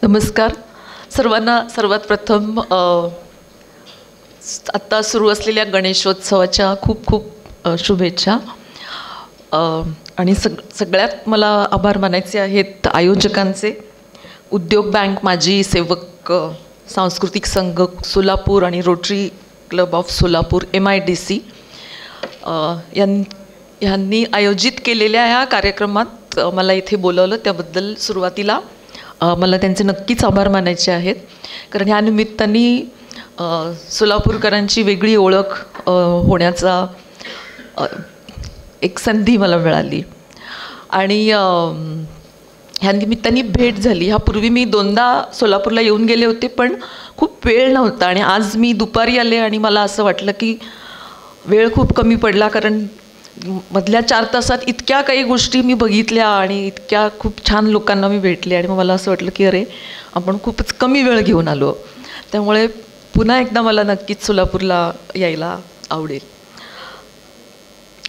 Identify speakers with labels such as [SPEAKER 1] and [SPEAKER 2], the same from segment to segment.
[SPEAKER 1] नमस्कार सर्वांना. सर्वात प्रथम आत्ता सुरू असलेल्या गणेशोत्सवाच्या खूप खूप शुभेच्छा. आणि सगळ्यात मला आभार मानायचे आहेत आयोजकांचे. उद्योग बँक, माजी सेवक, सांस्कृतिक संघ सोलापूर आणि rotary club of Solapur MIDC यांनी आयोजित केलेल्या ह्या कार्यक्रमात मला इथे बोलवलं, त्याबद्दल सुरुवातीला मला त्यांचे नक्कीच आभार मानायचे आहेत. कारण ह्या निमित्ताने सोलापूरकरांची वेगळी ओळख होण्याचा एक संधी मला मिळाली आणि ह्या निमित्ताने भेट झाली. ह्यापूर्वी मी 2दा सोलापूरला येऊन गेले होते, पण खूप वेळ नव्हता आणि आज मी दुपारी आले आणि मला असं वाटलं की वेळ खूप कमी पडला, कारण मधल्या 4 तासात इतक्या काही गोष्टी मी बघितल्या आणि इतक्या खूप छान लोकांना मी भेटले आणि मग मला असं वाटलं की अरे आपण खूपच कमी वेळ घेऊन आलो. त्यामुळे पुन्हा एकदा मला नक्कीच सोलापूरला यायला आवडेल.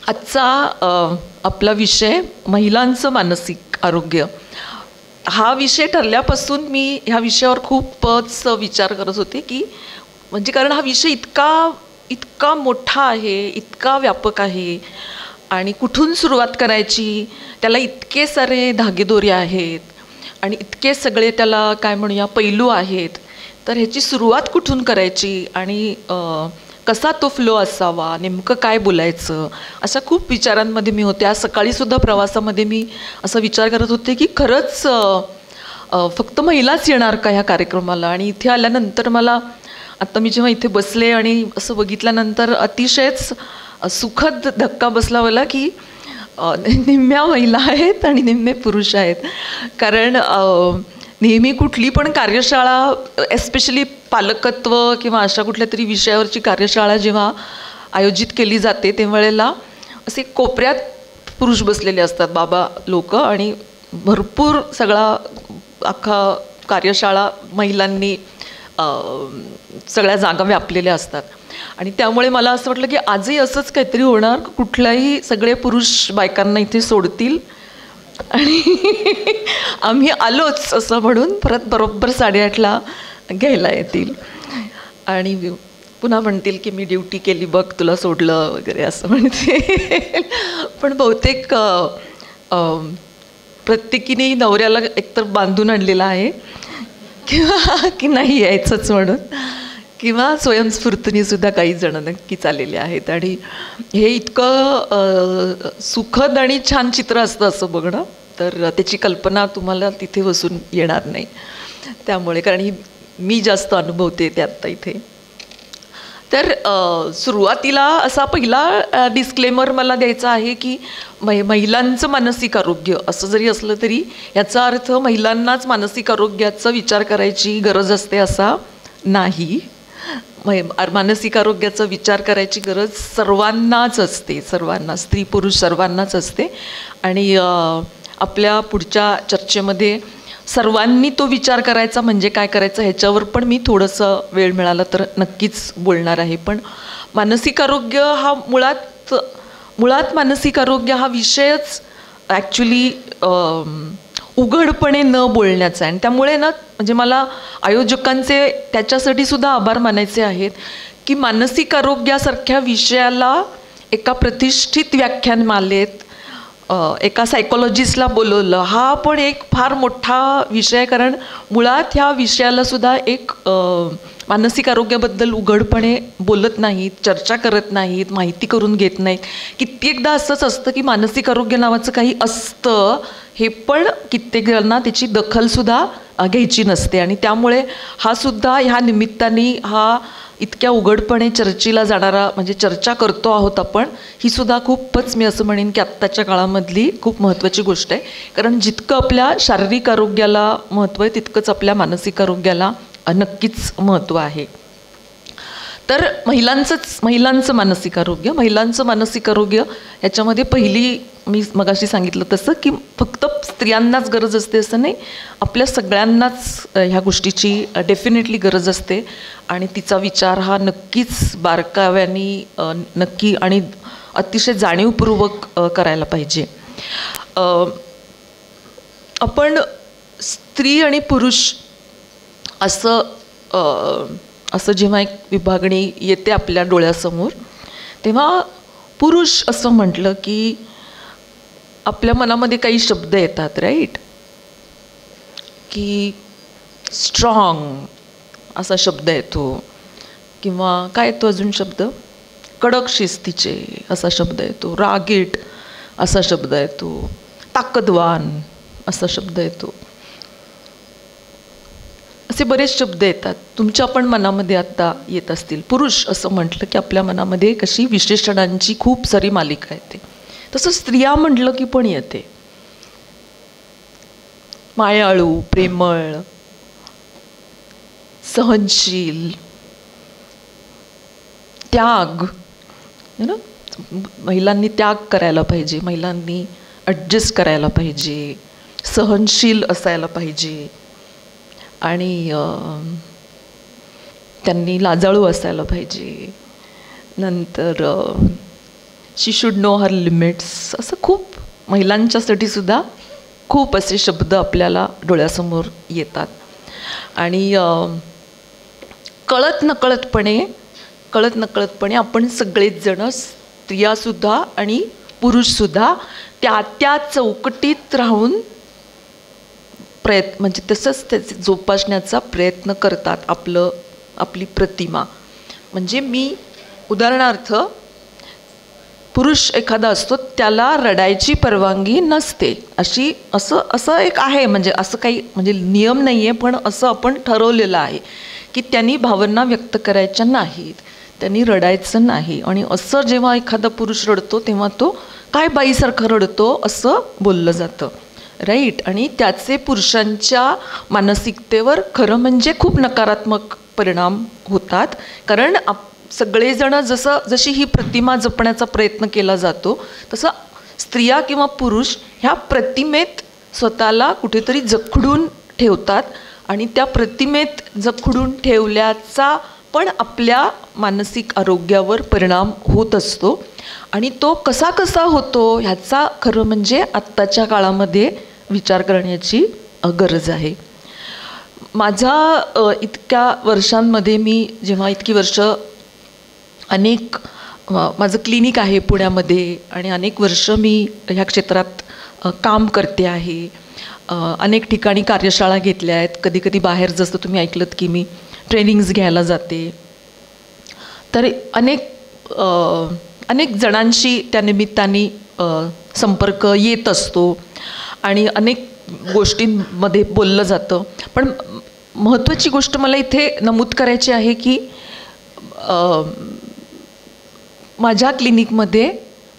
[SPEAKER 1] आजचा आपला विषय महिलांचं मानसिक आरोग्य हा विषय ठरल्यापासून मी ह्या विषयावर खूपच विचार करत होते की म्हणजे कारण हा विषय इतका मोठा आहे, इतका व्यापक आहे आणि कुठून सुरुवात करायची, त्याला इतके सारे धागेदोरे आहेत आणि इतके सगळे त्याला काय म्हणूया पैलू आहेत. तर ह्याची सुरुवात कुठून करायची आणि कसा तो फ्लो असावा, नेमकं काय बोलायचं, अशा खूप विचारांमध्ये मी होते. आज सकाळीसुद्धा प्रवासामध्ये मी असा विचार करत होते की खरंच फक्त महिलाच येणार का ह्या कार्यक्रमाला. आणि इथे आल्यानंतर मला आत्ता मी जेव्हा इथे बसले आणि असं बघितल्यानंतर अतिशयच सुखद धक्का बसला मला की निम्म्या महिला आहेत आणि निम्मे पुरुष आहेत. कारण नेहमी कुठली पण कार्यशाळा, एस्पेशली पालकत्व किंवा अशा कुठल्या तरी विषयावरची कार्यशाळा जेव्हा आयोजित केली जाते त्यावेळेला असे कोपऱ्यात पुरुष बसलेले असतात, बाबा लोक, आणि भरपूर सगळा अख्खा कार्यशाळा महिलांनी सगळ्या जागा व्यापलेल्या असतात. आणि त्यामुळे मला असं वाटलं की आजही असंच काहीतरी होणार, कुठल्याही सगळे पुरुष बायकांना इथे सोडतील आणि आम्ही आलोच असं म्हणून परत बरोबर 8:30ला घ्यायला येतील आणि पुन्हा म्हणतील की मी ड्युटी केली बघ, तुला सोडलं वगैरे असं म्हणते. पण बहुतेक प्रत्येकीने नवऱ्याला एकतर बांधून आणलेला आहे किंवा की नाही यायचंच म्हणून, किंवा स्वयंस्फूर्तीने सुद्धा काही जण नक्कीच आलेले आहेत. आणि हे इतकं सुखद आणि छान चित्र असतं असं बघणं, तर त्याची कल्पना तुम्हाला तिथे बसून येणार नाही. त्यामुळे कारण ही मी जास्त अनुभवते ते आत्ता इथे. तर सुरुवातीला असा पहिला डिस्क्लेमर मला द्यायचा आहे की महिलांचं मानसिक आरोग्य असं जरी असलं तरी याचा अर्थ महिलांनाच मानसिक आरोग्याचा विचार करायची गरज असते असा नाही. मानसिक आरोग्याचा विचार करायची गरज सर्वांनाच असते, सर्वांना, स्त्री पुरुष सर्वांनाच असते. आणि आपल्या पुढच्या चर्चेमध्ये सर्वांनी तो विचार करायचा म्हणजे काय करायचं ह्याच्यावर पण मी थोडंसं वेळ मिळाला तर नक्कीच बोलणार आहे. पण मानसिक आरोग्य हा मुळात मानसिक आरोग्य हा विषयच ॲक्च्युली उघडपणे न बोलण्याचा आहे. आणि त्यामुळे ना म्हणजे मला आयोजकांचे त्याच्यासाठी सुद्धा आभार मानायचे आहेत की मानसिक आरोग्यासारख्या विषयाला एका प्रतिष्ठित व्याख्यानमालेत एका सायकोलॉजिस्टला बोलवलं. हा पण एक फार मोठा विषय आहे, कारण मुळात ह्या विषयाला सुद्धा एक मानसिक आरोग्याबद्दल उघडपणे बोलत नाहीत, चर्चा करत नाहीत, माहिती करून घेत नाहीत. कित्येकदा असंच असतं की मानसिक आरोग्य नावाचं काही असतं हे पण कित्येक जणांना त्याची दखलसुद्धा घ्यायची नसते. आणि त्यामुळे हा सुद्धा ह्या निमित्ताने हा इतक्या उघडपणे चर्चेला जाणारा म्हणजे चर्चा करतो आहोत आपण, ही सुद्धा खूपच मी असं म्हणेन की आत्ताच्या काळामधली खूप महत्त्वाची गोष्ट आहे. कारण जितकं आपल्या शारीरिक आरोग्याला महत्त्व आहे तितकंच आपल्या मानसिक आरोग्याला नक्कीच महत्त्व आहे. तर महिलांचं मानसिक आरोग्य याच्यामध्ये पहिली मी मगाशी सांगितलं तसं की फक्त स्त्रियांनाच गरज असते असं नाही, आपल्या सगळ्यांनाच ह्या गोष्टीची डेफिनेटली गरज असते. आणि तिचा विचार हा नक्कीच बारकाव्याने नक्की आणि अतिशय जाणीवपूर्वक करायला पाहिजे. आपण स्त्री आणि पुरुष असं जेव्हा एक विभागणी येते आपल्या डोळ्यासमोर, तेव्हा पुरुष असं म्हटलं की आपल्या मनामध्ये काही शब्द येतात, राईट? की स्ट्रॉंग असा शब्द येतो, किंवा काय येतो अजून शब्द, कडक शिस्तीचे असा शब्द येतो, रागीट असा शब्द येतो, ताकदवान असा शब्द येतो. असे बरेच शब्द येतात. तुमच्या पण मनामध्ये आता येत असतील. पुरुष असं म्हटलं की आपल्या मनामध्ये कशी विशेषणांची खूप सारी मालिका येते. तसं स्त्रिया म्हटलं की पण येते. मायाळू, प्रेमळ, सहनशील, त्याग, ना, महिलांनी त्याग करायला पाहिजे, महिलांनी ॲडजस्ट करायला पाहिजे, सहनशील असायला पाहिजे, आणि त्यांनी लाजाळू असायला पाहिजे. नंतर शी शुड नो हर लिमिट्स. असं खूप महिलांच्यासाठी सुद्धा खूप असे शब्द आपल्याला डोळ्यासमोर येतात. आणि कळत नकळतपणे आपण सगळेच जण, स्त्रियासुद्धा आणि पुरुषसुद्धा त्या चौकटीत राहून म्हणजे तसंच त्याचे जोपासण्याचा प्रयत्न करतात आपली प्रतिमा. म्हणजे मी उदाहरणार्थ, पुरुष एखादा असतो त्याला रडायची परवानगी नसते, असं एक आहे. म्हणजे असं काही म्हणजे नियम नाही आहे, पण असं आपण ठरवलेलं आहे की त्यांनी भावना व्यक्त करायच्या नाहीत, त्यांनी रडायचं नाही. आणि असं जेव्हा एखादा पुरुष रडतो तेव्हा तो काय बाईसारखं रडतो असं बोललं जातं, राईट? आणि त्याचे पुरुषांच्या मानसिकतेवर खरं म्हणजे खूप नकारात्मक परिणाम होतात. कारण सगळेजण जशी ही प्रतिमा जपण्याचा प्रयत्न केला जातो, तसं स्त्रिया किंवा पुरुष ह्या प्रतिमेत स्वतःला कुठेतरी जखडून ठेवतात. आणि त्या प्रतिमेत जखडून ठेवल्याचा पण आपल्या मानसिक आरोग्यावर परिणाम होत असतो. आणि तो कसा होतो ह्याचा खरं म्हणजे आत्ताच्या काळामध्ये विचार करण्याची गरज आहे. माझा इतक्या वर्षांमध्ये, मी जेव्हा इतकी वर्ष माझं क्लिनिक आहे पुण्यामध्ये आणि अनेक वर्ष मी ह्या क्षेत्रात काम करते आहे. अनेक ठिकाणी कार्यशाळा घेतल्या आहेत. कधी बाहेर, जसं तुम्ही ऐकलंत की मी ट्रेनिंग्स घ्यायला जाते. तर अनेक जणांशी त्या निमित्ताने संपर्क येत असतो आणि अनेक गोष्टींमध्ये बोललं जातं. पण महत्त्वाची गोष्ट मला इथे नमूद करायची आहे की माझ्या क्लिनिकमध्ये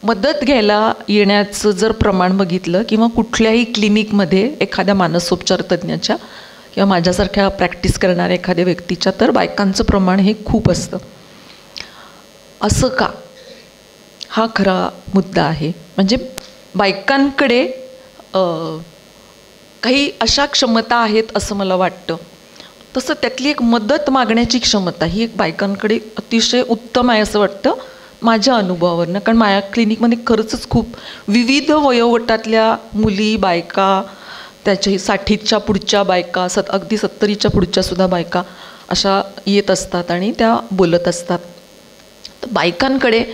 [SPEAKER 1] मदत घ्यायला येण्याचं जर प्रमाण बघितलं, किंवा कुठल्याही क्लिनिकमध्ये एखाद्या मानसोपचार तज्ज्ञाच्या किंवा माझ्यासारख्या प्रॅक्टिस करणाऱ्या एखाद्या व्यक्तीच्या, तर बायकांचं प्रमाण हे खूप असतं. असं का? हा खरा मुद्दा आहे. म्हणजे बायकांकडे काही अशा क्षमता आहेत असं मला वाटतं. तसं त्यातली एक मदत मागण्याची क्षमता ही एक बायकांकडे अतिशय उत्तम आहे असं वाटतं माझ्या अनुभवावरनं. कारण माझ्या क्लिनिकमध्ये खरंच खूप विविध वयोगटातल्या मुली, बायका, त्याच्याही 60च्या पुढच्या बायका, अगदी 70च्या पुढच्यासुद्धा बायका अशा येत असतात आणि त्या बोलत असतात. तर बायकांकडे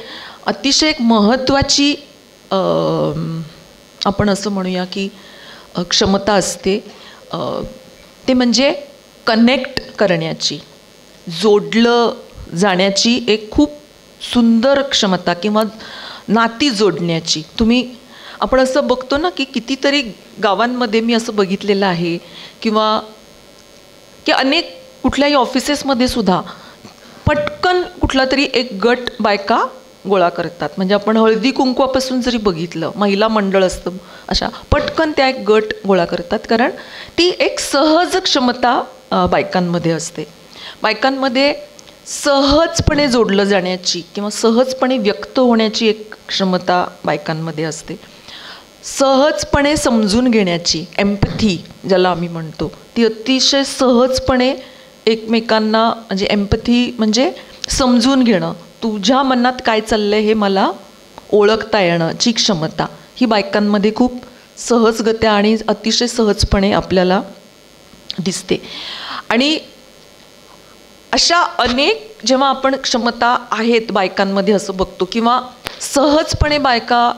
[SPEAKER 1] अतिशय एक महत्त्वाची आपण असं म्हणूया की क्षमता असते, ते म्हणजे कनेक्ट करण्याची, जोडलं जाण्याची एक खूप सुंदर क्षमता, किंवा नाती जोडण्याची. आपण असं बघतो ना की कितीतरी गावांमध्ये मी असं बघितलेलं आहे, किंवा की अनेक कुठल्याही ऑफिसेसमध्ये सुद्धा पटकन कुठला तरी एक गट बायका गोळा करतात. म्हणजे आपण हळदी कुंकवापासून जरी बघितलं, महिला मंडळ असतं, अशा पटकन त्या एक गट गोळा करतात. कारण ती एक सहज क्षमता बायकांमध्ये असते. बायकांमध्ये सहजपणे जोडलं जाण्याची किंवा सहजपणे व्यक्त होण्याची एक क्षमता बायकांमध्ये असते. सहजपणे समजून घेण्याची, एम्पॅथी ज्याला आम्ही म्हणतो, ती अतिशय सहजपणे एकमेकांना, म्हणजे एम्पॅथी म्हणजे समजून घेणं, तुझ्या मनात काय चाललंय हे मला ओळखता येण्याची क्षमता, ही बायकांमध्ये खूप सहजगत्या आणि अतिशय सहजपणे आपल्याला दिसते. आणि अशा अनेक जेव्हा आपण क्षमता आहेत बायकांमध्ये असं बघतो, किंवा सहजपणे बायका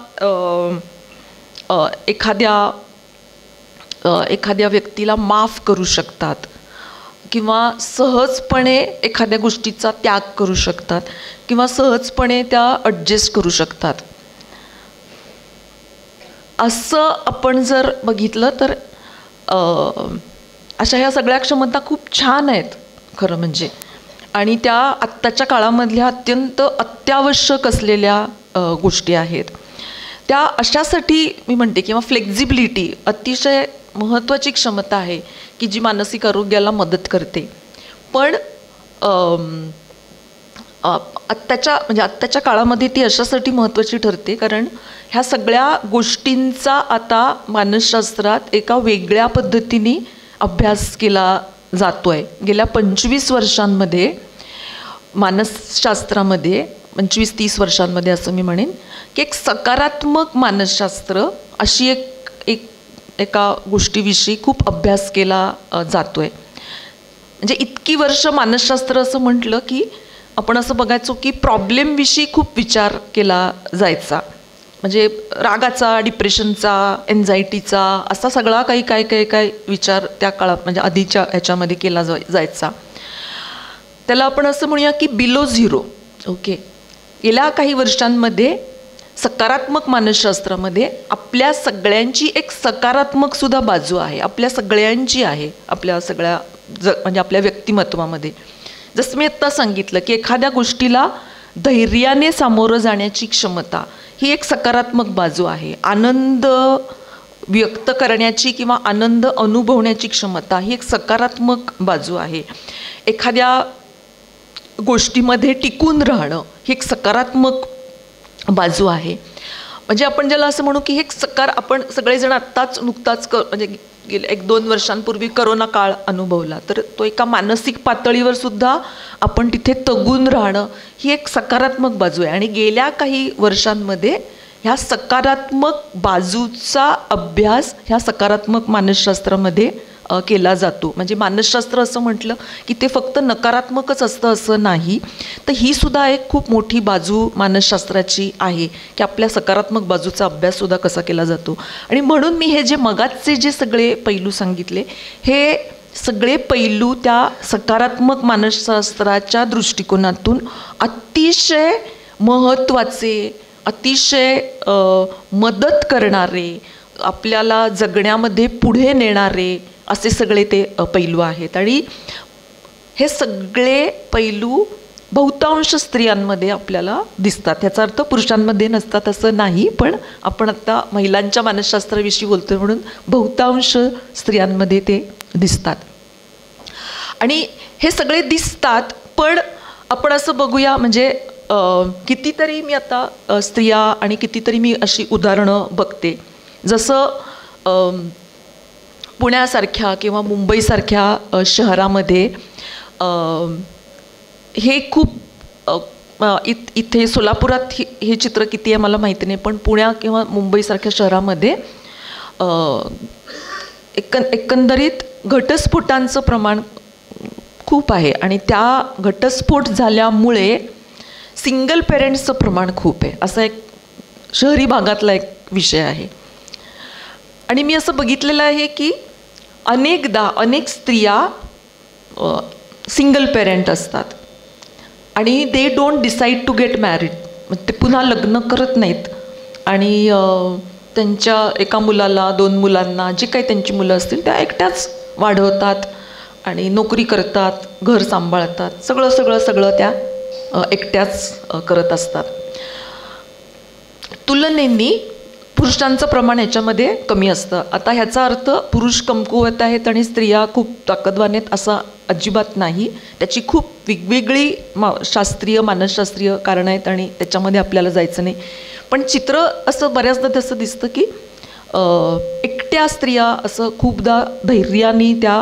[SPEAKER 1] एखाद्या व्यक्तीला माफ करू शकतात, किंवा सहजपणे एखाद्या गोष्टीचा त्याग करू शकतात, किंवा सहजपणे त्या ॲडजस्ट करू शकतात. असं आपण जर बघितलं तर अशा ह्या सगळ्या क्षमता खूप छान आहेत खरं म्हणजे, आणि त्या आत्ताच्या काळामधल्या अत्यंत अत्यावश्यक असलेल्या गोष्टी आहेत. त्या अशासाठी मी म्हणते, किंवा फ्लेक्झिबिलिटी अतिशय महत्त्वाची क्षमता आहे की जी मानसिक आरोग्याला मदत करते. पण आत्ताच्या काळामध्ये ती अशासाठी महत्त्वाची ठरते कारण ह्या सगळ्या गोष्टींचा आता मानसशास्त्रात एका वेगळ्या पद्धतीने अभ्यास केला जातो आहे. गेल्या 25 वर्षांमध्ये मानसशास्त्रामध्ये, 25-30 वर्षांमध्ये असं मी म्हणेन की एक सकारात्मक मानसशास्त्र अशी एका गोष्टीविषयी खूप अभ्यास केला जातो आहे. म्हणजे इतकी वर्ष मानसशास्त्र असं म्हटलं की आपण असं बघायचो की प्रॉब्लेमविषयी खूप विचार केला जायचा. म्हणजे रागाचा, डिप्रेशनचा, एन्झायटीचा असा सगळा काय विचार त्या काळात म्हणजे आधीच्या ह्याच्यामध्ये केला जायचा. त्याला आपण असं म्हणूया की बिलो झिरो. ओके, गेल्या काही वर्षांमध्ये सकारात्मक मानसशास्त्रामध्ये आपल्या सगळ्यांची एक सकारात्मक सुद्धा बाजू आहे, आपल्या सगळ्यांची आहे, आपल्या सगळ्या म्हणजे आपल्या व्यक्तिमत्वामध्ये. जसं मी आत्ता सांगितलं की एखाद्या गोष्टीला धैर्याने सामोरं जाण्याची क्षमता ही एक सकारात्मक बाजू आहे. आनंद व्यक्त करण्याची किंवा आनंद अनुभवण्याची क्षमता ही एक सकारात्मक बाजू आहे. एखाद्या गोष्टीमध्ये टिकून राहणं ही एक सकारात्मक बाजू आहे. म्हणजे आपण ज्याला असं म्हणू की हे आपण सगळेजण नुकताच म्हणजे गेल्या 1-2 वर्षांपूर्वी करोना काळ अनुभवला, तर तो एका मानसिक पातळीवर सुद्धा आपण तिथे तगून राहणं ही एक सकारात्मक बाजू आहे. आणि गेल्या काही वर्षांमध्ये ह्या सकारात्मक बाजूचा अभ्यास ह्या सकारात्मक मानसशास्त्रामध्ये केला जातो. म्हणजे मानसशास्त्र असं म्हटलं की ते फक्त नकारात्मकच असतं असं नाही, तर ही सुद्धा एक खूप मोठी बाजू मानसशास्त्राची आहे की आपल्या सकारात्मक बाजूचा अभ्याससुद्धा कसा केला जातो. आणि म्हणून मी हे जे मगाचे जे सगळे पैलू सांगितले, हे सगळे पैलू त्या सकारात्मक मानसशास्त्राच्या दृष्टिकोनातून अतिशय महत्त्वाचे, अतिशय मदत करणारे, आपल्याला जगण्यामध्ये पुढे नेणारे असे सगळे ते पैलू आहेत. आणि हे सगळे पैलू बहुतांश स्त्रियांमध्ये आपल्याला दिसतात. ह्याचा अर्थ पुरुषांमध्ये नसतात असं नाही, पण आपण आत्ता महिलांच्या मानसशास्त्राविषयी बोलतोय म्हणून बहुतांश स्त्रियांमध्ये ते दिसतात. आणि हे सगळे दिसतात, पण आपण असं बघूया म्हणजे कितीतरी मी आता स्त्रिया आणि कितीतरी मी अशी उदाहरणं बघते, जसं पुण्यासारख्या किंवा मुंबईसारख्या शहरामध्ये हे खूप इथे सोलापुरात हे चित्र किती आहे मला माहिती नाही, पण पुण्या किंवा मुंबईसारख्या शहरामध्ये एकंदरीत घटस्फोटांचं प्रमाण खूप आहे. आणि त्या घटस्फोट झाल्यामुळे सिंगल पेरेंट्सचं प्रमाण खूप आहे, असा एक शहरी भागातला एक विषय आहे. आणि मी असं बघितलेलं आहे की अनेकदा अनेक स्त्रिया सिंगल पेरेंट असतात आणि they don't decide to get married. ते पुन्हा लग्न करत नाहीत आणि त्यांच्या एका मुलाला, 2 मुलांना, जे काही त्यांची मुलं असतील त्या एकट्याच वाढवतात आणि नोकरी करतात, घर सांभाळतात, सगळं त्या एकट्याच करत असतात. तुलनेने पुरुषांचं प्रमाण याच्यामध्ये कमी असतं. आता ह्याचा अर्थ पुरुष कमकुवत आहेत आणि स्त्रिया खूप ताकदवान आहेत असा अजिबात नाही. त्याची खूप वेगवेगळी शास्त्रीय मानसशास्त्रीय कारणं आहेत आणि त्याच्यामध्ये आपल्याला जायचं नाही. पण चित्र असं बऱ्याचदा तसं दिसतं की एकट्या स्त्रिया असं खूपदा धैर्याने त्या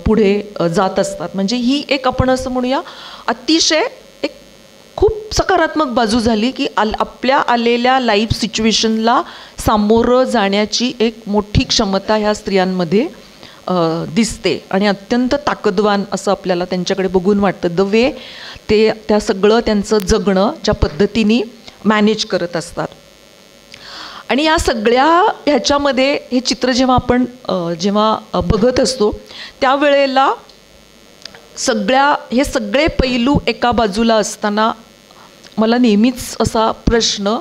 [SPEAKER 1] पुढे जात असतात. म्हणजे ही एक आपण असं म्हणूया अतिशय खूप सकारात्मक बाजू झाली की आपल्या आलेल्या लाईफ सिच्युएशनला सामोरं जाण्याची एक मोठी क्षमता ह्या स्त्रियांमध्ये दिसते आणि अत्यंत ताकदवान असं आपल्याला त्यांच्याकडे बघून वाटतं. द वे ते त्या सगळं त्यांचं जगणं ज्या पद्धतीने मॅनेज करत असतात. आणि या सगळ्या ह्याच्यामध्ये हे चित्र जेव्हा आपण जेव्हा बघत असतो त्यावेळेला हे सगळे पैलू एका बाजूला असताना मला नेहमीच असा प्रश्न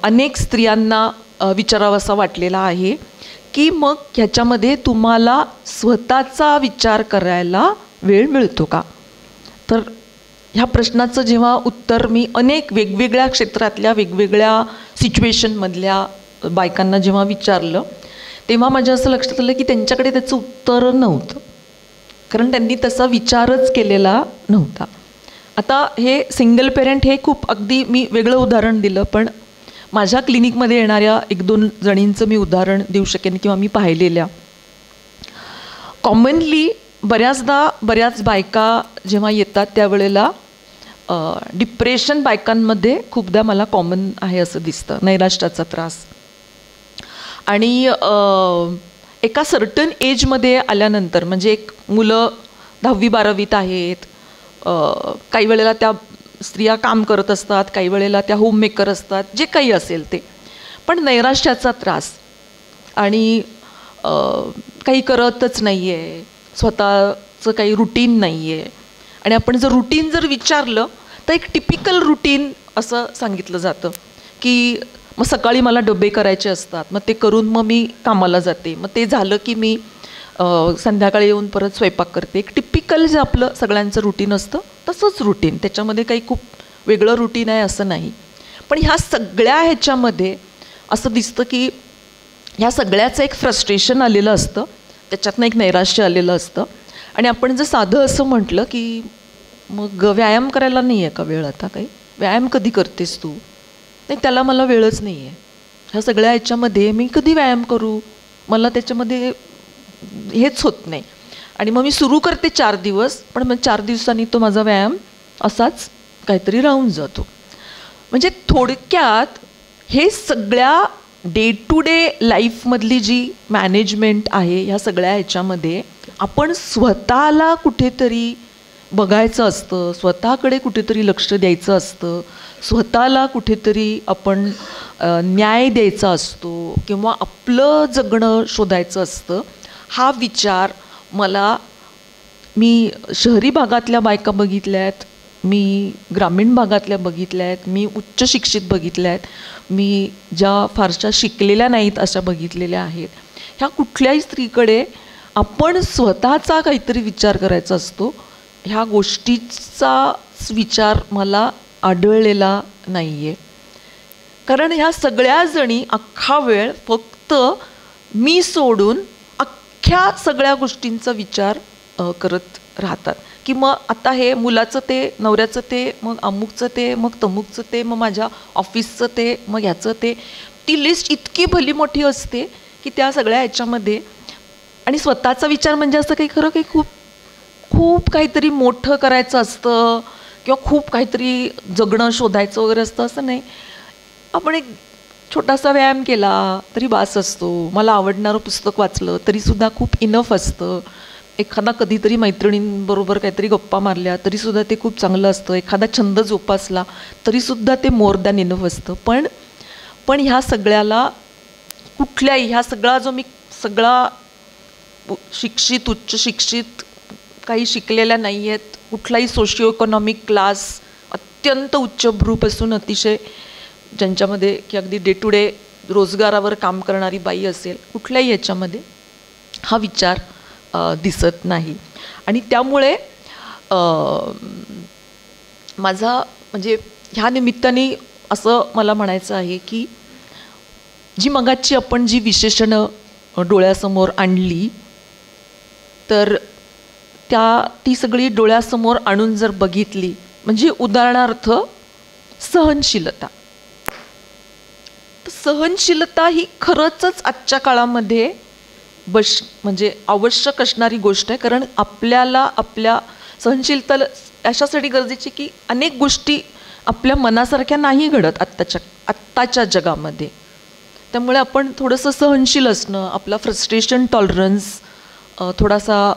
[SPEAKER 1] अनेक स्त्रियांना विचारावासा वाटलेला आहे की मग ह्याच्यामध्ये तुम्हाला स्वतःचा विचार करायला वेळ मिळतो का? तर ह्या प्रश्नाचं जेव्हा उत्तर मी अनेक वेगवेगळ्या क्षेत्रातल्या वेगवेगळ्या सिच्युएशनमधल्या बायकांना जेव्हा विचारलं तेव्हा माझ्या असं लक्षात आलं की त्यांच्याकडे त्याचं उत्तर नव्हतं, कारण त्यांनी तसा विचारच केलेला नव्हता. आता हे सिंगल पेरेंट हे खूप अगदी मी वेगळं उदाहरण दिलं, पण माझ्या क्लिनिकमध्ये येणाऱ्या 1-2 जणींचं मी उदाहरण देऊ शकेन किंवा मी पाहिलेल्या. कॉमनली बऱ्याच बायका जेव्हा येतात त्यावेळेला डिप्रेशन बायकांमध्ये खूपदा मला कॉमन आहे असं दिसतं, नैराश्याचा त्रास. आणि एका सर्टन एजमध्ये आल्यानंतर म्हणजे एक मुलं 10वी-12वीत आहेत, काही वेळेला त्या स्त्रिया काम करत असतात, काही वेळेला त्या होममेकर असतात, जे काही असेल ते, पण नैराश्याचा त्रास आणि काही करतच नाही आहे, स्वतःचं काही रुटीन नाही आहे. आणि आपण जर रुटीन विचारलं तर एक टिपिकल रुटीन असं सांगितलं जातं की मग सकाळी मला डबे करायचे असतात, मग ते करून मग मी कामाला जाते, मग ते झालं की मी संध्याकाळी येऊन परत स्वयंपाक करते. एक टिपिकल जे आपलं सगळ्यांचं रुटीन असतं तसंच रुटीन, त्याच्यामध्ये काही खूप वेगळं रुटीन आहे असं नाही. पण ह्या सगळ्या ह्याच्यामध्ये असं दिसतं की ह्या सगळ्याचं एक फ्रस्ट्रेशन आलेलं असतं, त्याच्यातनं एक नैराश्य आलेलं असतं. आणि आपण जर साधं असं म्हटलं की मग व्यायाम करायला नाही आहे का वेळ, आता काही व्यायाम कधी करतेस तू? नाही, त्याला मला वेळच नाही आहे. ह्या सगळ्या ह्याच्यामध्ये मी कधी व्यायाम करू, मला त्याच्यामध्ये हेच होत नाही. आणि मग मी सुरू करते 4 दिवस, पण मग 4 दिवसांनी तो माझा व्यायाम असाच काहीतरी राहून जातो. म्हणजे थोडक्यात हे सगळ्या डे टू डे लाईफमधली जी मॅनेजमेंट आहे ह्या सगळ्या ह्याच्यामध्ये आपण स्वतःला कुठेतरी बघायचं असतं, स्वतःकडे कुठेतरी लक्ष द्यायचं असतं, स्वतःला कुठेतरी आपण न्याय द्यायचा असतो किंवा आपलं जगणं शोधायचं असतं. हा विचार मी शहरी भागातल्या बायका बघितल्या आहेत, मी ग्रामीण भागातल्या बघितल्या आहेत, मी उच्च शिक्षित बघितल्या आहेत, मी ज्या फारशा शिकलेल्या नाहीत अशा बघितलेल्या आहेत. ह्या कुठल्याही स्त्रीकडे आपण स्वतःचा काहीतरी विचार करायचा असतो, ह्या गोष्टीचाच विचार मला आढळलेला नाही आहे. कारण ह्या सगळ्या जणी अख्खा वेळ फक्त मी सोडून अख्ख्या सगळ्या गोष्टींचा विचार करत राहतात की मग आता हे मुलाचं ते, नवऱ्याचं ते, मग अमुकचं ते, मग तमुकचं ते, मग माझ्या ऑफिसचं ते, मग ह्याचं ते. ती लिस्ट इतकी भली मोठी असते की त्या सगळ्या ह्याच्यामध्ये आणि स्वतःचा विचार म्हणजे असं काही खरं काही खूप काहीतरी मोठं करायचं असतं किंवा खूप काहीतरी जगणं शोधायचं वगैरे असतं असं नाही. आपण एक छोटासा व्यायाम केला तरी बास असतो, मला आवडणारं पुस्तक वाचलं तरीसुद्धा खूप इनफ असतं, एखादा कधीतरी मैत्रिणींबरोबर काहीतरी गप्पा मारल्या तरीसुद्धा ते खूप चांगलं असतं, एखादा छंद जोपासला तरीसुद्धा ते मोर दॅन इनफ असतं. पण ह्या सगळ्याला ह्या सगळा जो मी सगळा शिक्षित, उच्च शिक्षित, काही शिकलेल्या नाही आहेत, कुठलाही सोशिओ इकॉनॉमिक क्लास, अत्यंत उच्चभ्रूपासून अतिशय ज्यांच्यामध्ये की अगदी डे टू डे रोजगारावर काम करणारी बाई असेल, कुठल्याही याच्यामध्ये हा विचार दिसत नाही. आणि त्यामुळे माझा म्हणजे ह्या निमित्ताने असं मला म्हणायचं आहे की जी मगाची आपण जी विशेषणं डोळ्यासमोर आणली तर ती सगळी डोळ्यासमोर आणून जर बघितली, म्हणजे उदाहरणार्थ सहनशीलता. सहनशीलता ही खरंच आजच्या काळामध्ये म्हणजे आवश्यक असणारी गोष्ट आहे. कारण आपल्याला आपल्या सहनशीलता अशासाठी गरजेची की अनेक गोष्टी आपल्या मनासारख्या नाही घडत आत्ताच्या जगामध्ये. त्यामुळे आपण थोडंसं सहनशील असणं, आपला फ्रस्ट्रेशन टॉलरन्स थोडासा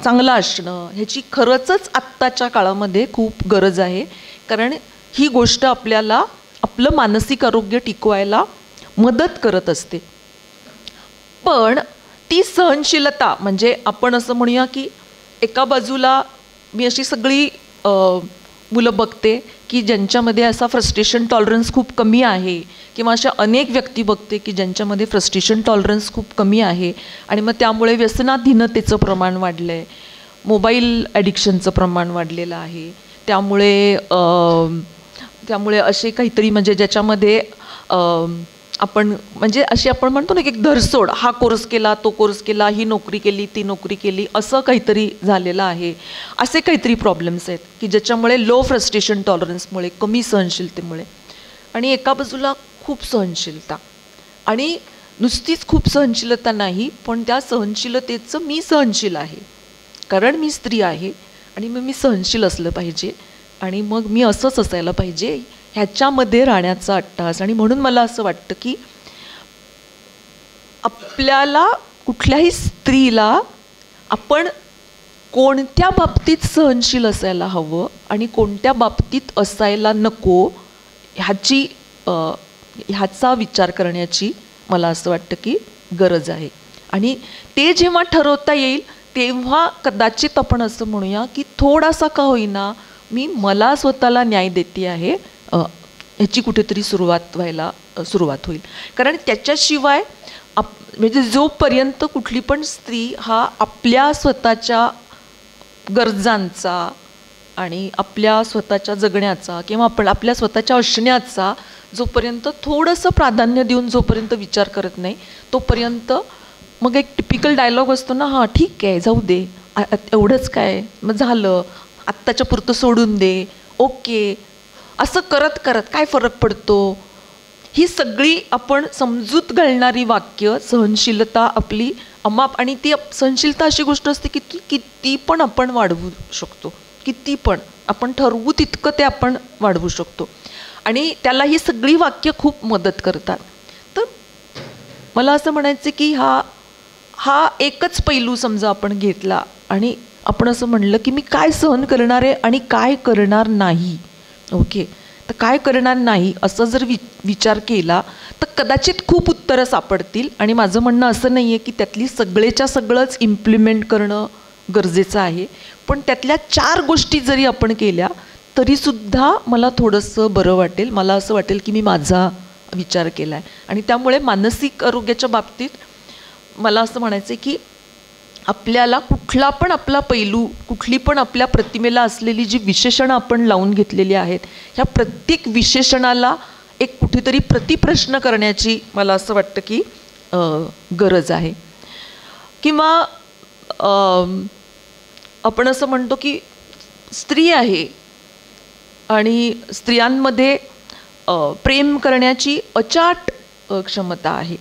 [SPEAKER 1] चांगला असणं ह्याची खरंच आत्ताच्या काळामध्ये खूप गरज आहे. कारण ही गोष्ट आपल्याला आपलं मानसिक आरोग्य टिकवायला मदत करत असते. पण ती सहनशीलता म्हणजे आपण असं म्हणूया की एका बाजूला मी अशी सगळी मुलं बघते की ज्यांच्यामध्ये असा फ्रस्ट्रेशन टॉलरन्स खूप कमी आहे, किंवा अशा अनेक व्यक्ती बघते की ज्यांच्यामध्ये फ्रस्ट्रेशन टॉलरन्स खूप कमी आहे आणि मग त्यामुळे व्यसनाधीनतेचं प्रमाण वाढलं आहे, मोबाईल ॲडिक्शनचं प्रमाण वाढलेलं आहे. त्यामुळे असे काहीतरी म्हणजे ज्याच्यामध्ये आपण म्हणजे अशी आपण म्हणतो ना की एक धरसोड, हा कोर्स केला तो कोर्स केला, ही नोकरी केली ती नोकरी केली, असं काहीतरी झालेलं आहे. असे काहीतरी प्रॉब्लेम्स आहेत की ज्याच्यामुळे लो फ्रस्ट्रेशन टॉलरन्समुळे, कमी सहनशीलतेमुळे, आणि एका बाजूला खूप सहनशीलता. आणि नुसतीच खूप सहनशीलता नाही, पण त्या सहनशीलतेचं मी सहनशील आहे कारण मी स्त्री आहे आणि मग मी सहनशील असलं पाहिजे आणि मग मी असंच असायला पाहिजे, ह्याच्यामध्ये राहण्याचा अट्टाहास. आणि म्हणून मला असं वाटतं की आपल्याला, कुठल्याही स्त्रीला आपण कोणत्या बाबतीत सहनशील असायला हवं आणि कोणत्या बाबतीत असायला नको ह्याचा विचार करण्याची मला असं वाटतं की गरज आहे. आणि ते जेव्हा ठरवता येईल तेव्हा कदाचित आपण असं म्हणूया की थोडासा का होईना मी मला स्वतःला न्याय देते आहे ह्याची कुठेतरी सुरुवात होईल. कारण त्याच्याशिवाय म्हणजे जोपर्यंत कुठली पण स्त्री हा आपल्या स्वतःच्या गरजांचा आणि आपल्या स्वतःच्या जगण्याचा किंवा आपल्या स्वतःच्या असण्याचा जोपर्यंत थोडंसं प्राधान्य देऊन जोपर्यंत विचार करत नाही तोपर्यंत मग एक टिपिकल डायलॉग असतो ना, हां ठीक आहे जाऊ दे, एवढंच काय, मग झालं, आत्ताच्या पुरतं सोडून दे, ओके, असं करत करत काय फरक पडतो. ही सगळी आपण समजूत घालणारी वाक्य सहनशीलता आपली अमाप. आणि ती सहनशीलता अशी गोष्ट असते की ती किती पण आपण वाढवू शकतो, किती पण आपण ठरवू तितकं ते आपण वाढवू शकतो. आणि त्याला ही सगळी वाक्य खूप मदत करतात. तर मला असं म्हणायचं की हा एकच पैलू समजा आपण घेतला आणि आपण असं म्हणलं की मी काय सहन करणार आहे आणि काय करणार नाही. ओके, तर काय करणार नाही असं जर विचार केला तर कदाचित खूप उत्तरं सापडतील. आणि माझं म्हणणं असं नाही आहे की त्यातली सगळेच्या सगळंच इम्प्लिमेंट करणं गरजेचं आहे, पण त्यातल्या 4 गोष्टी जरी आपण केल्या तरीसुद्धा मला थोडंसं बरं वाटेल. मला असं वाटेल की मी माझा विचार केला आहे. आणि त्यामुळे मानसिक आरोग्याच्या बाबतीत मला असं म्हणायचं आहे की आपल्याला कुठला पण आपला पैलू, कुठली पण आपल्या प्रतिमेला असलेली जी विशेषणं आपण लावून घेतलेली आहेत, ह्या प्रत्येक विशेषणाला एक कुठेतरी प्रतिप्रश्न करण्याची मला असं वाटतं की गरज आहे. किंवा आपण असं म्हणतो की स्त्री आहे आणि स्त्रियांमध्ये प्रेम करण्याची अचाट क्षमता आहे.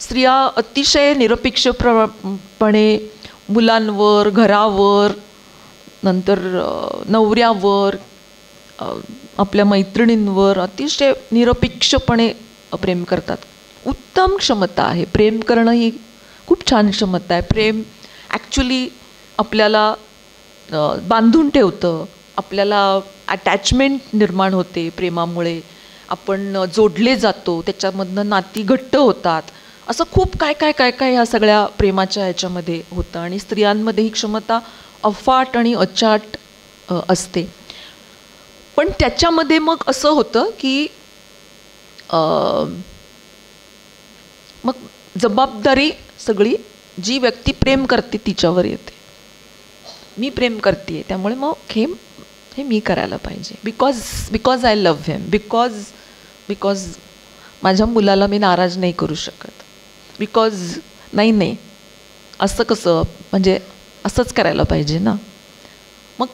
[SPEAKER 1] स्त्रिया अतिशय निरपेक्षपणे मुलांवर, घरावर, नंतर नवऱ्यावर, आपल्या मैत्रिणींवर अतिशय निरपेक्षपणे प्रेम करतात. उत्तम क्षमता आहे. प्रेम करणं ही खूप छान क्षमता आहे. प्रेम ॲक्च्युली आपल्याला बांधून ठेवतं, आपल्याला अटॅचमेंट निर्माण होते. प्रेमामुळे आपण जोडले जातो, त्याच्यामधनं नाती घट्ट होतात. असं खूप काय काय काय काय ह्या सगळ्या प्रेमाच्या ह्याच्यामध्ये होतं. आणि स्त्रियांमध्ये ही क्षमता अफाट आणि अचाट असते. पण त्याच्यामध्ये मग असं होतं की मग जबाबदारी सगळी जी व्यक्ती प्रेम करते तिच्यावर येते. मी प्रेम करते आहे त्यामुळे मग हे मी करायला पाहिजे, because I love him, because माझ्या मुलाला मी नाराज नाही करू शकत, बिकॉज नाही असं कसं, म्हणजे असंच करायला पाहिजे ना. मग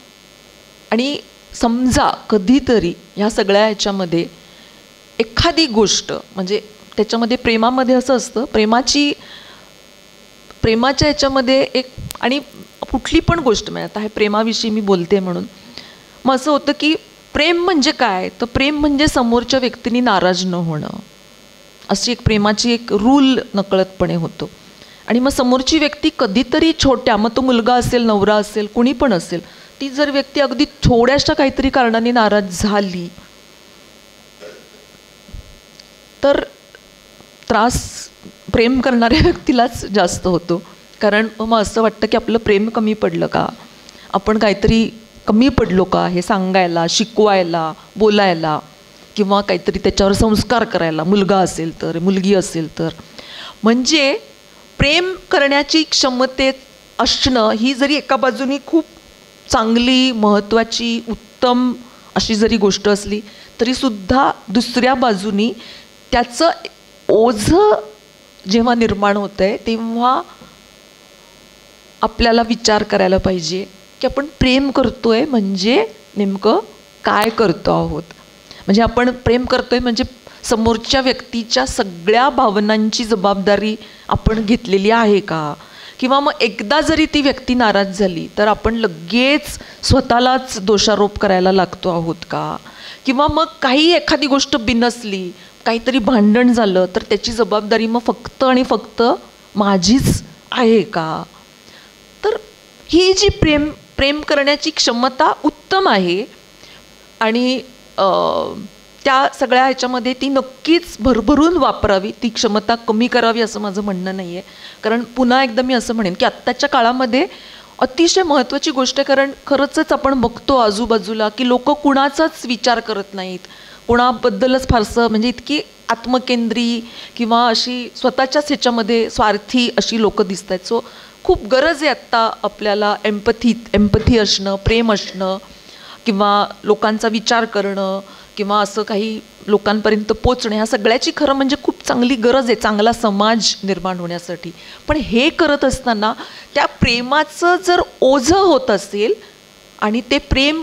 [SPEAKER 1] आणि समजा कधीतरी ह्या सगळ्या ह्याच्यामध्ये एखादी गोष्ट, म्हणजे त्याच्यामध्ये प्रेमामध्ये असं असतं, प्रेमाच्या ह्याच्यामध्ये एक, आणि कुठली पण गोष्ट, म्हणजे आता हे प्रेमाविषयी मी बोलते म्हणून मग असं होतं की प्रेम म्हणजे काय, तर प्रेम म्हणजे समोरच्या व्यक्तीने नाराज न होणं, अशी एक प्रेमाची एक रूल नकळतपणे होतो. आणि मग समोरची व्यक्ती कधीतरी छोट्या, मग तो मुलगा असेल, नवरा असेल, कुणी पण असेल, ती जर व्यक्ती अगदी थोड्याशा काहीतरी कारणाने नाराज झाली तर त्रास प्रेम करणाऱ्या व्यक्तीलाच जास्त होतो. कारण मग असं वाटतं की आपलं प्रेम कमी पडलं का, आपण काहीतरी कमी पडलो का हे सांगायला, शिकवायला, बोलायला किंवा काहीतरी त्याच्यावर संस्कार करायला, मुलगा असेल तर, मुलगी असेल तर. म्हणजे प्रेम करण्याची क्षमतेत असणं ही जरी एका बाजूनी खूप चांगली, महत्त्वाची, उत्तम अशी जरी गोष्ट असली तरीसुद्धा दुसऱ्या बाजूनी त्याचं ओझं जेव्हा निर्माण होतं आहे तेव्हा आपल्याला विचार करायला पाहिजे की आपण प्रेम करतोय म्हणजे नेमकं काय करतो आहोत. म्हणजे आपण प्रेम करतोय म्हणजे समोरच्या व्यक्तीच्या सगळ्या भावनांची जबाबदारी आपण घेतलेली आहे का, किंवा मग एकदा जरी ती व्यक्ती नाराज झाली तर आपण लगेच स्वतःलाच दोषारोप करायला लागतो आहोत का, किंवा मग काही एखादी गोष्ट बिनसली, काहीतरी भांडण झालं तर त्याची जबाबदारी मग फक्त आणि फक्त माझीच आहे का. तर ही जी प्रेम करण्याची क्षमता उत्तम आहे आणि त्या सगळ्या ह्याच्यामध्ये ती नक्कीच भरभरून वापरावी, ती क्षमता कमी करावी असं माझं म्हणणं नाही आहे. कारण पुन्हा एकदा मी असं म्हणेन की आत्ताच्या काळामध्ये अतिशय महत्त्वाची गोष्ट आहे, कारण खरंच आपण बघतो आजूबाजूला की लोक कुणाचाच विचार करत नाहीत, कुणाबद्दलच फारसं म्हणजे इतकी आत्मकेंद्री किंवा अशी स्वतःच्याच ह्याच्यामध्ये स्वार्थी अशी लोकं दिसत आहेत. सो खूप गरज आहे आत्ता आपल्याला एम्पथी असणं, प्रेम असणं किंवा लोकांचा विचार करणं किंवा असं काही लोकांपर्यंत पोचणं, ह्या सगळ्याची खरं म्हणजे खूप चांगली गरज आहे चांगला समाज निर्माण होण्यासाठी. पण हे करत असताना त्या प्रेमाचं जर ओझं होत असेल आणि ते प्रेम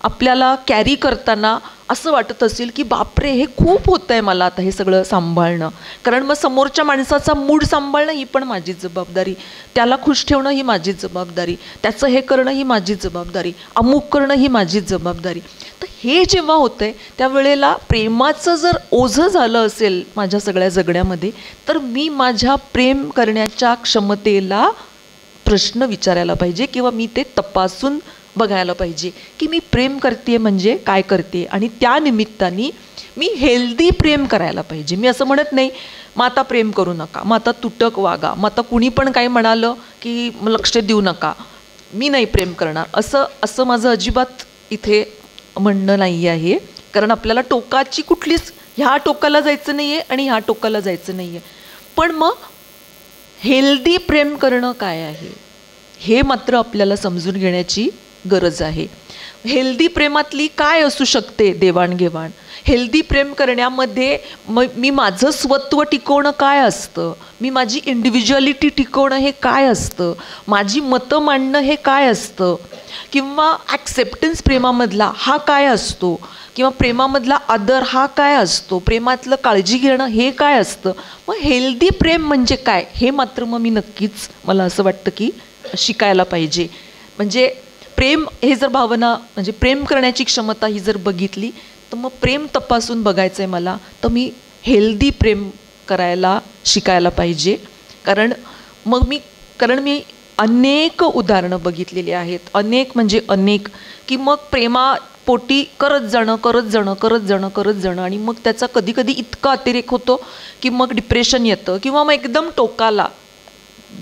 [SPEAKER 1] आपल्याला कॅरी करताना असं वाटत असेल की बापरे हे खूप होतं आहे मला आता हे सगळं सांभाळणं, कारण मग समोरच्या माणसाचा मूड सांभाळणं ही पण माझीच जबाबदारी, त्याला खुश ठेवणं ही माझीच जबाबदारी, त्याचं हे करणं ही माझीच जबाबदारी, अमुक करणं ही माझीच जबाबदारी. तर हे जेव्हा होतं आहे त्यावेळेला प्रेमाचं जर ओझं झालं असेल माझ्या सगळ्या जगण्यामध्ये तर मी माझ्या प्रेम करण्याच्या क्षमतेला प्रश्न विचारायला पाहिजे किंवा मी ते तपासून बघायला पाहिजे की मी प्रेम करते म्हणजे काय करते, आणि त्या निमित्ताने मी हेल्दी प्रेम करायला पाहिजे. मी असं म्हणत नाही मग आता प्रेम करू नका, मग आता तुटक वागा, मग आता कुणी पण काही म्हणालं की लक्ष देऊ नका, मी नाही प्रेम करणार, असं माझं अजिबात इथे म्हणणं नाही आहे. कारण आपल्याला टोकाची कुठलीच ह्या टोकाला जायचं नाही आहे आणि ह्या टोकाला जायचं नाही आहे. पण मग हेल्दी प्रेम करणं काय आहे हे मात्र आपल्याला समजून घेण्याची गरज आहे. हेल्दी प्रेमातली काय असू शकते देवाणघेवाण, हेल्दी प्रेम करण्यामध्ये मी माझं स्वत्व टिकवणं काय असतं, मी माझी इंडिव्हिज्युअलिटी टिकवणं हे काय असतं, माझी मतं मांडणं हे काय असतं, किंवा ॲक्सेप्टन्स प्रेमामधला हा काय असतो, किंवा प्रेमामधला आदर हा काय असतो, प्रेमातलं काळजी घेणं हे काय असतं. मग हेल्दी प्रेम म्हणजे काय हे मात्र मग मी नक्कीच मला असं वाटतं की शिकायला पाहिजे. म्हणजे प्रेम हे जर भावना म्हणजे प्रेम करण्याची क्षमता ही जर बघितली तर मग प्रेम तपासून बघायचं आहे मला, तर मी हेल्दी प्रेम करायला शिकायला पाहिजे. कारण मी अनेक उदाहरणं बघितलेली आहेत, अनेक म्हणजे अनेक, की मग प्रेमापोटी करत जाणं आणि मग त्याचा कधी इतका अतिरेक होतो की मग डिप्रेशन येतं किंवा मग एकदम टोकाला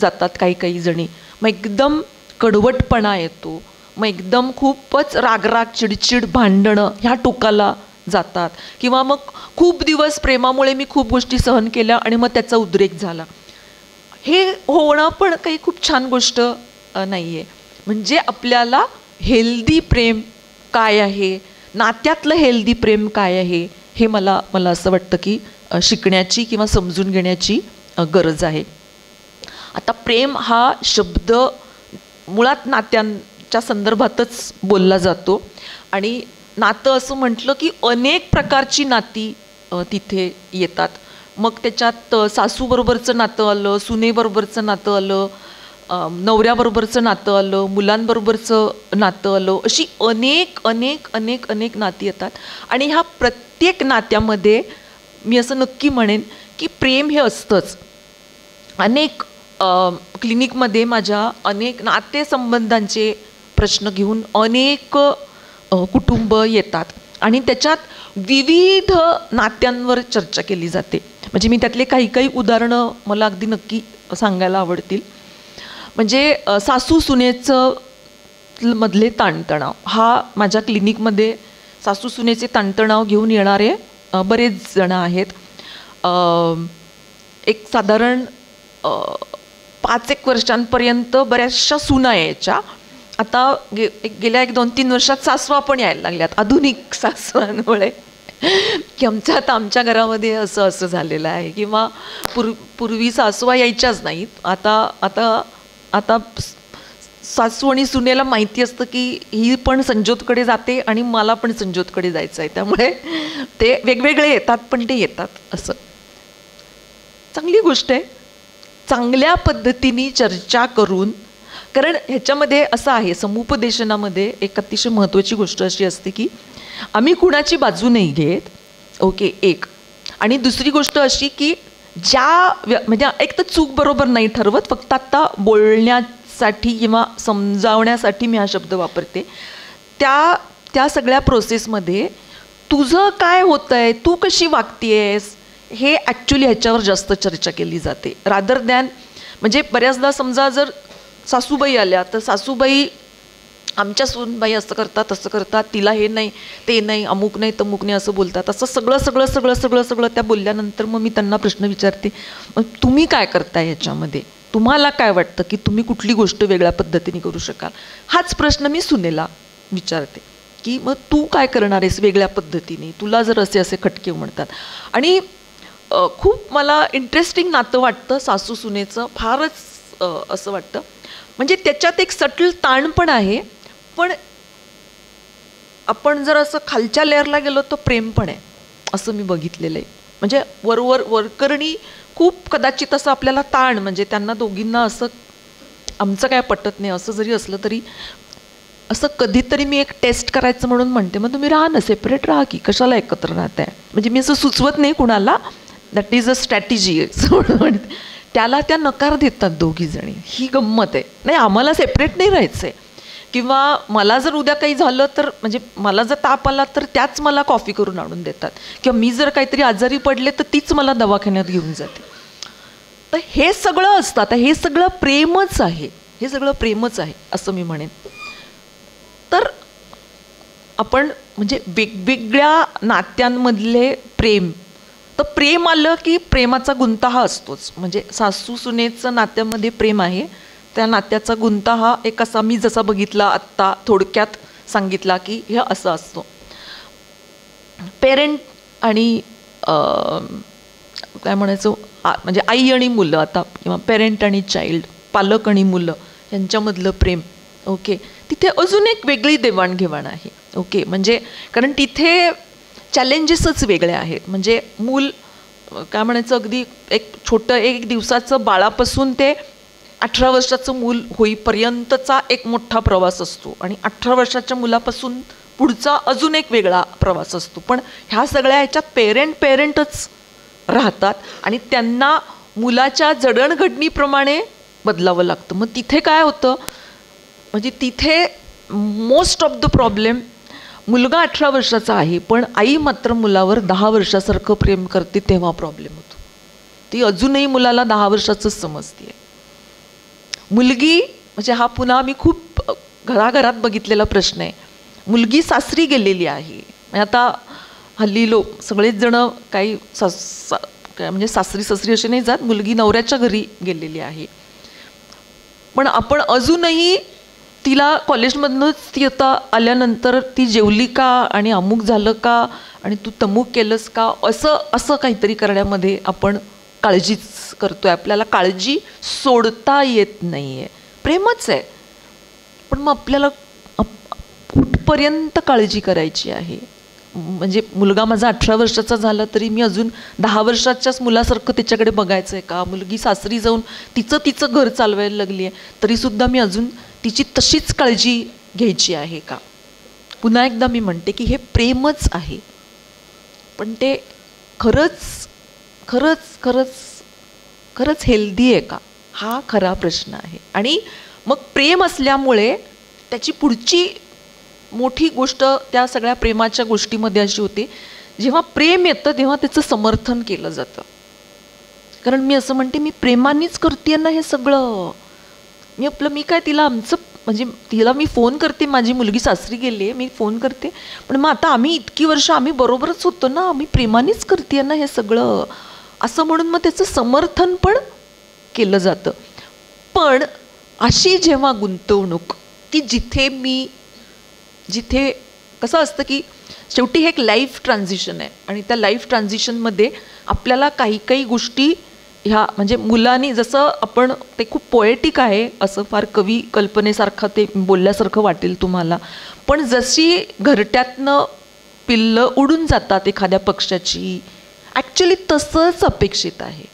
[SPEAKER 1] जातात काही जणी, मग एकदम कडवटपणा येतो, मग एकदम खूपच रागराग चिडचिड भांडणं ह्या टोकाला जातात, किंवा मग खूप दिवस प्रेमामुळे मी खूप गोष्टी सहन केल्या आणि मग त्याचा उद्रेक झाला. हे होणं पण काही खूप छान गोष्ट नाही आहे. म्हणजे आपल्याला हेल्दी प्रेम काय आहे, नात्यातलं हेल्दी प्रेम काय आहे हे मला असं वाटतं की शिकण्याची किंवा समजून घेण्याची गरज आहे. आता प्रेम हा शब्द मुळात नात्यांच्या संदर्भातच बोलला जातो आणि नातं असं म्हटलं की अनेक प्रकारची नाती तिथे येतात. मग त्याच्यात सासूबरोबरचं नातं आलं, सुनेबरोबरचं नातं आलं, नवऱ्याबरोबरचं नातं आलं, मुलांबरोबरचं नातं आलं, अशी अनेक नाती येतात. आणि ह्या प्रत्येक नात्यामध्ये मी असं नक्की म्हणेन की प्रेम हे असतंच. अनेक क्लिनिकमध्ये माझ्या अनेक नातेसंबंधांचे प्रश्न घेऊन अनेक कुटुंब येतात आणि त्याच्यात विविध नात्यांवर चर्चा केली जाते. म्हणजे मी त्यातले काही काही उदाहरणं मला अगदी नक्की सांगायला आवडतील. म्हणजे सासू सुनेचं मधले ताणतणाव, हा माझ्या क्लिनिकमध्ये सासू सुनेचे ताणतणाव घेऊन येणारे बरेच जण आहेत. एक साधारण 5-1 वर्षांपर्यंत बऱ्याचशा सुना यायच्या. आता गेल्या 1-2-3 वर्षात सासवा पण यायला लागल्यात, आधुनिक सासवांमुळे, की आमच्या घरामध्ये असं असं झालेलं आहे. किंवा पूर्वी सासवा यायच्याच नाहीत, आता सासू आणि सुनेला माहिती असतं की ही पण संजोतकडे जाते आणि मला पण संजोतकडे जायचं आहे, त्यामुळे ते वेगवेगळे येतात पण ते येतात. असं चांगली गोष्ट आहे, चांगल्या पद्धतीने चर्चा करून. कारण ह्याच्यामध्ये असं आहे, समुपदेशनामध्ये एक अतिशय महत्त्वाची गोष्ट अशी असते की आम्ही कुणाची बाजू नाही घेत. ओके, एक. आणि दुसरी गोष्ट अशी की म्हणजे एक तर चूक बरोबर नाही ठरवत, फक्त आत्ता बोलण्यासाठी किंवा समजावण्यासाठी मी हा शब्द वापरते. त्या सगळ्या प्रोसेसमध्ये तुझं काय होतं आहे, तू कशी वागतेयस, हे ॲक्च्युली ह्याच्यावर जास्त चर्चा केली जाते. रादर दॅन म्हणजे बऱ्याचदा समजा जर सासूबाई आल्या तर सासूबाई आमच्या सूनबाई असं करतात तसं करतात, तिला हे नाही ते नाही, अमुक नाही तमुक नाही असं बोलतात. असं सगळं त्या बोलल्यानंतर मग मी त्यांना प्रश्न विचारते, मग तुम्ही काय करताय ह्याच्यामध्ये, तुम्हाला काय वाटतं की तुम्ही कुठली गोष्ट वेगळ्या पद्धतीने करू शकाल. हाच प्रश्न मी सुनेला विचारते की मग तू काय करणार आहेस वेगळ्या पद्धतीने, तुला जर असे खटके म्हणतात. आणि खूप मला इंटरेस्टिंग नातं वाटतं सासू सुनेचं, फारच असं वाटतं. म्हणजे त्याच्यात एक सटल ताण पण आहे, पण आपण जर असं खालच्या लेअरला गेलो तर प्रेम पण आहे, असं मी बघितलेलं आहे. म्हणजे वरकरणी खूप कदाचित असं आपल्याला ताण, म्हणजे त्यांना दोघींना असं आमचं काय पटत नाही असं जरी असलं तरी असं कधीतरी मी एक टेस्ट करायचं म्हणून म्हणते, मग तुम्ही राहा ना, सेपरेट राहा की, कशाला एकत्र राहताय. म्हणजे मी असं सुचवत नाही कुणाला, दॅट इज अ स्ट्रॅटेजी म्हणते. त्याला त्या नकार देतात दोघीजणी, ही गंमत आहे. नाही, आम्हाला सेपरेट नाही राहायचं आहे. किंवा मला जर उद्या काही झालं तर, म्हणजे मला जर ताप आला तर त्याच मला कॉफी करून आणून देतात, किंवा मी जर काहीतरी आजारी पडले तर तीच मला दवाखान्यात घेऊन जाते. तर हे सगळं असतं. आता हे सगळं प्रेमच आहे, हे सगळं प्रेमच आहे असं मी म्हणेन. तर आपण म्हणजे वेगवेगळ्या नात्यांमधले प्रेम, तर प्रेम आलं की प्रेमाचा गुंता हा असतोच. म्हणजे सासू सुनेचं नात्यामध्ये प्रेम आहे, त्या नात्याचा गुंता हा एक असा मी जसा बघितला आत्ता थोडक्यात सांगितला की हे असं असतो. पेरेंट आणि काय म्हणायचं, म्हणजे आई आणि मुलं, आता किंवा पेरेंट आणि चाइल्ड, पालक आणि मुलं यांच्यामधलं प्रेम. ओके, तिथे अजून एक वेगळी देवाणघेवाण आहे. ओके, म्हणजे कारण तिथे चॅलेंजेसच वेगळे आहेत. म्हणजे मूल काय म्हणायचं, अगदी एक छोटं 1 दिवसाचं बाळापासून ते 18 वर्षाचं मूल होईपर्यंतचा एक मोठा प्रवास असतो, आणि 18 वर्षाच्या मुलापासून पुढचा अजून एक वेगळा प्रवास असतो. पण ह्या सगळ्या ह्याच्यात पेरेंटच राहतात आणि त्यांना मुलाच्या जडणघडणीप्रमाणे बदलावं लागतं. मग तिथे काय होतं, म्हणजे तिथे मोस्ट ऑफ द प्रॉब्लेम, मुलगा 18 वर्षाचा आहे पण आई मात्र मुलावर 10 वर्षासारखं प्रेम करते, तेव्हा प्रॉब्लेम होतो. ती अजूनही मुलाला 10 वर्षाचंच समजते. मुलगी म्हणजे हा पुन्हा मी खूप घराघरात बघितलेला प्रश्न आहे. मुलगी सासरी गेलेली आहे, आता हल्ली लोक सगळेच जण काही म्हणजे सासरी असे नाही जात, मुलगी नवऱ्याच्या घरी गेलेली आहे. पण आपण अजूनही तिला कॉलेजमधनंच ती आता आल्यानंतर ती जेवली का आणि अमुक झालं का आणि तू तमुक केलंस का, असं काहीतरी करण्यामध्ये आपण काळजीच करतोय. आपल्याला काळजी सोडता येत नाही आहे, प्रेमच आहे. पण मग आपल्याला कुठपर्यंत काळजी करायची आहे. म्हणजे मुलगा माझा 18 वर्षाचा झाला तरी मी अजून 10 वर्षाच्याच मुलासारखं त्याच्याकडे बघायचं आहे का. मुलगी सासरी जाऊन तिचं घर चालवायला लागली आहे तरीसुद्धा मी अजून तिची तशीच काळजी घ्यायची आहे का. पुन्हा एकदा मी म्हणते की हे प्रेमच आहे, पण ते खरंच हेल्दी आहे का. हा खरा प्रश्न आहे. आणि मग प्रेम असल्यामुळे त्याची पुढची मोठी गोष्ट त्या सगळ्या प्रेमाच्या गोष्टीमध्ये अशी होते, जेव्हा प्रेम येतं तेव्हा त्याचं समर्थन केलं जातं. कारण मी असं म्हणते, मी प्रेमानेच करते ना हे सगळं. मी काय तिला म्हणजे तिला मी फोन करते, माझी मुलगी सासरी गेली आहे, मी फोन करते, पण मग आता आम्ही इतकी वर्ष आम्ही बरोबरच होतो ना, आम्ही प्रेमानेच करते ना हे सगळं, असं म्हणून मग त्याचं समर्थन पण केलं जातं. पण अशी जेव्हा गुंतवणूक ती जिथे कसं असतं की शेवटी हे एक लाईफ ट्रान्झिशन आहे, आणि त्या लाईफ ट्रान्झिशनमध्ये आपल्याला काही काही गोष्टी ह्या म्हणजे मुलांनी, जसं आपण ते खूप पोएटिक आहे, असं फार कवी कल्पनेसारखं ते बोलल्यासारखं वाटेल तुम्हाला, पण जशी घरट्यातनं पिल्लं उडून जातात एखाद्या पक्ष्याची, ॲक्च्युली तसंच अपेक्षित आहे,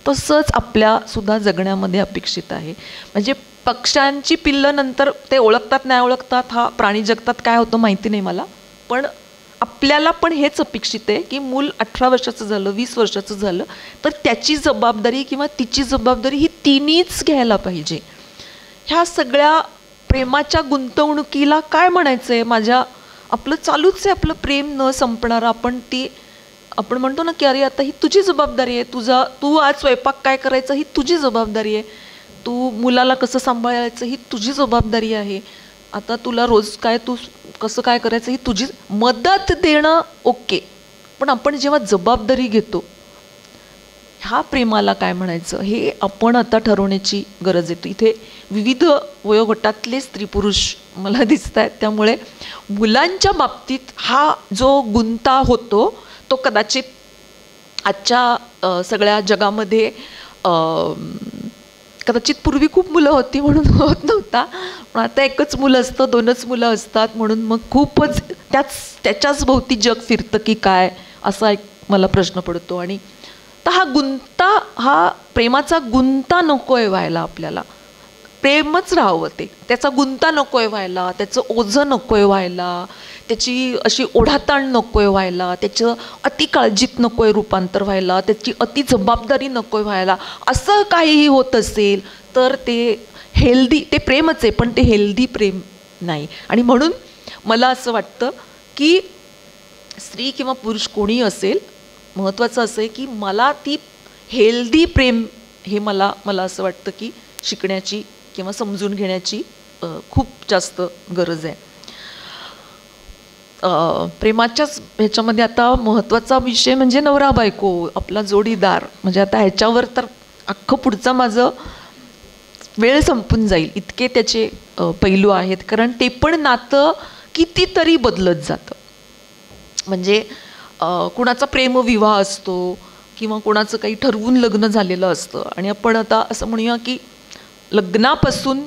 [SPEAKER 1] तसंच आपल्यासुद्धा जगण्यामध्ये अपेक्षित आहे. म्हणजे पक्ष्यांची पिल्लं नंतर ते ओळखतात नाही ओळखतात, हा प्राणी जगतात काय होतं माहिती नाही मला, पण आपल्याला पण हेच अपेक्षित आहे की मूल 18 वर्षाचं झालं, 20 वर्षाचं झालं तर त्याची जबाबदारी किंवा तिची जबाबदारी ही तिनीच घ्यायला पाहिजे. ह्या सगळ्या प्रेमाच्या गुंतवणुकीला काय म्हणायचं आहे, आपलं चालूच आहे, आपलं प्रेम न संपणारं. आपण म्हणतो ना की अरे आता ही तुझी जबाबदारी आहे, तू आज स्वयंपाक काय करायचं ही तुझी जबाबदारी आहे, तू मुलाला कसं सांभाळायचं ही तुझी जबाबदारी आहे, आता तुला रोज तू कसं काय करायचं ही तुझी मदत देणं ओके, पण आपण जेव्हा जबाबदारी घेतो ह्या प्रेमाला काय म्हणायचं हे आपण आता ठरवण्याची गरज येते. इथे विविध वयोगटातले स्त्री पुरुष मला दिसत आहेत, त्यामुळे मुलांच्या बाबतीत हा जो गुंता होतो तो कदाचित आजच्या सगळ्या जगामध्ये कदाचित पूर्वी खूप मुलं होती म्हणून होत नव्हता, पण आता एकच मुलं असतं, 2च मुलं असतात, म्हणून मग खूपच त्याच्याच भोवती जग फिरतं की काय, असा एक मला प्रश्न पडतो. आणि तर हा प्रेमाचा गुंता नको आहे व्हायला, आपल्याला प्रेमच राहावं, त्याचा गुंता नको आहे व्हायला, त्याचं ओझं नको आहे व्हायला, त्याची अशी ओढाताण नको आहे व्हायला, त्याचं अति काळजीत नको आहे रूपांतर व्हायला, त्याची अति जबाबदारी नको आहे व्हायला. असं काहीही होत असेल तर ते हेल्दी, ते प्रेमच आहे पण ते हेल्दी प्रेम नाही. आणि म्हणून मला असं वाटतं की स्त्री किंवा पुरुष कोणी असेल, महत्त्वाचं असं आहे की मला ती हेल्दी प्रेम हे मला असं वाटतं की शिकण्याची किंवा समजून घेण्याची खूप जास्त गरज आहे. प्रेमाच्याच ह्याच्यामध्ये आता महत्त्वाचा विषय म्हणजे नवरा बायको, आपला जोडीदार. म्हणजे आता ह्याच्यावर तर अख्खं पुढचं माझं वेळ संपून जाईल, इतके त्याचे पैलू आहेत, कारण ते पण नातं कितीतरी बदलत जातं. म्हणजे कुणाचा प्रेमविवाह असतो किंवा कुणाचं काही ठरवून लग्न झालेलं असतं, आणि आपण आता असं म्हणूया की लग्नापासून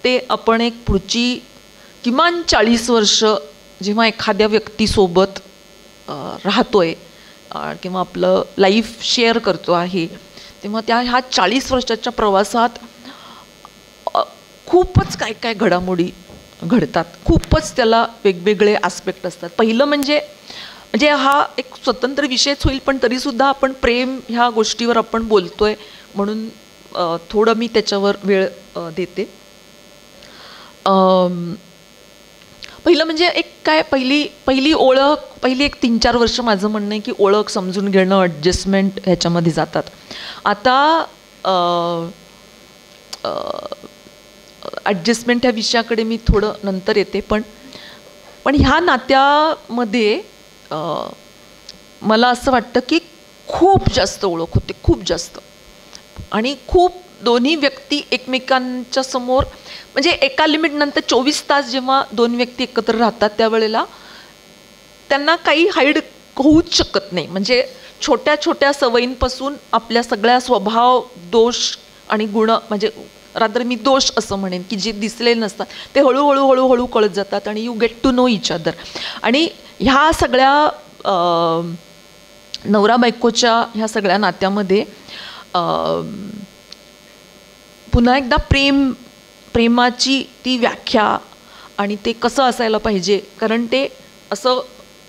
[SPEAKER 1] ते आपण एक पुढची किमान 40 वर्ष जेव्हा एखाद्या व्यक्तीसोबत राहतोय किंवा आपलं लाईफ शेअर करतो आहे, तेव्हा ह्या 40 वर्षाच्या प्रवासात खूपच काय घडामोडी घडतात, खूपच त्याला वेगवेगळे आस्पेक्ट असतात. पहिलं म्हणजे हा एक स्वतंत्र विषयच होईल, पण तरीसुद्धा आपण प्रेम ह्या गोष्टीवर आपण बोलतोय म्हणून थोडं मी त्याच्यावर वेळ देते. पहिलं म्हणजे एक पहिली ओळख, पहिली एक 3-4 वर्ष माझं म्हणणं आहे की ओळख, समजून घेणं, ॲडजस्टमेंट ह्याच्यामध्ये जातात. आता ॲडजस्टमेंट ह्या विषयाकडे मी थोडं नंतर येते, पण ह्या नात्यामध्ये मला असं वाटतं की खूप जास्त ओळख होते, खूप जास्त, आणि खूप दोन्ही व्यक्ती एकमेकांच्या समोर, म्हणजे एका लिमिटनंतर 24 तास जेव्हा 2 व्यक्ती एकत्र राहतात त्यावेळेला त्यांना काही हाईड होऊच शकत नाही. म्हणजे छोट्या छोट्या सवयींपासून आपल्या सगळ्या स्वभाव, दोष आणि गुण, म्हणजे रादर मी दोष असं म्हणेन की जे दिसले नसतात ते हळूहळू कळत जातात, आणि you get to know each other. आणि ह्या सगळ्या नवरा बायकोच्या ह्या सगळ्या नात्यामध्ये पुन्हा एकदा प्रेमाची ती व्याख्या आणि ते कसं असायला पाहिजे, कारण ते असं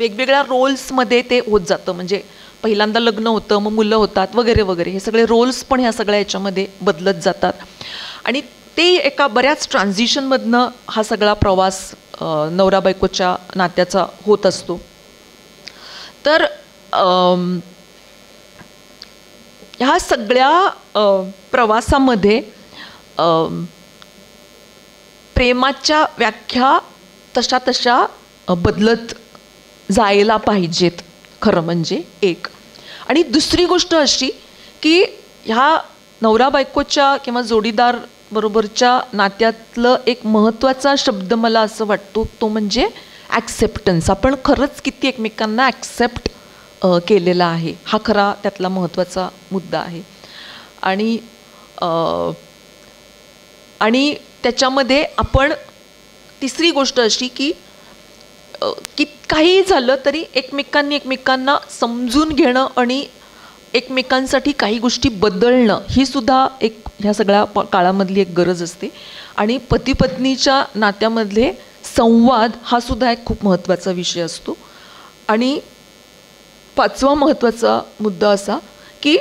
[SPEAKER 1] वेगवेगळ्या रोल्समध्ये ते होत जातं. म्हणजे पहिल्यांदा लग्न होतं, मग मुलं होतात वगैरे वगैरे, हे सगळे रोल्स पण ह्या सगळ्या याच्यामध्ये बदलत जातात. आणि ते एका बऱ्याच ट्रान्झिशनमधनं हा सगळा प्रवास नवरा बायकोच्या नात्याचा होत असतो. तर ह्या सगळ्या प्रवासामध्ये प्रेमाच्या व्याख्या तशा तशा बदलत जायला पाहिजेत खरं म्हणजे एक. आणि दुसरी गोष्ट अशी की ह्या नवरा बायकोच्या किंवा जोडीदार बरोबरच्या नात्यातलं एक महत्त्वाचा शब्द मला असं वाटतो तो म्हणजे ॲक्सेप्टन्स. आपण खरंच किती एकमेकांना ॲक्सेप्ट केलेला आहे हा खरा त्यातला महत्त्वाचा मुद्दा आहे. आणि त्याच्यामध्ये आपण तिसरी गोष्ट अशी की काहीही झालं तरी एकमेकांना समजून घेणं आणि एकमेकांसाठी काही गोष्टी बदलणं ही सुद्धा एक ह्या सगळ्या काळामधली एक गरज असते. आणि पती पत्नीच्या नात्यामधले संवाद हा सुद्धा एक खूप महत्त्वाचा विषय असतो. आणि पाचवा महत्त्वाचा मुद्दा असा की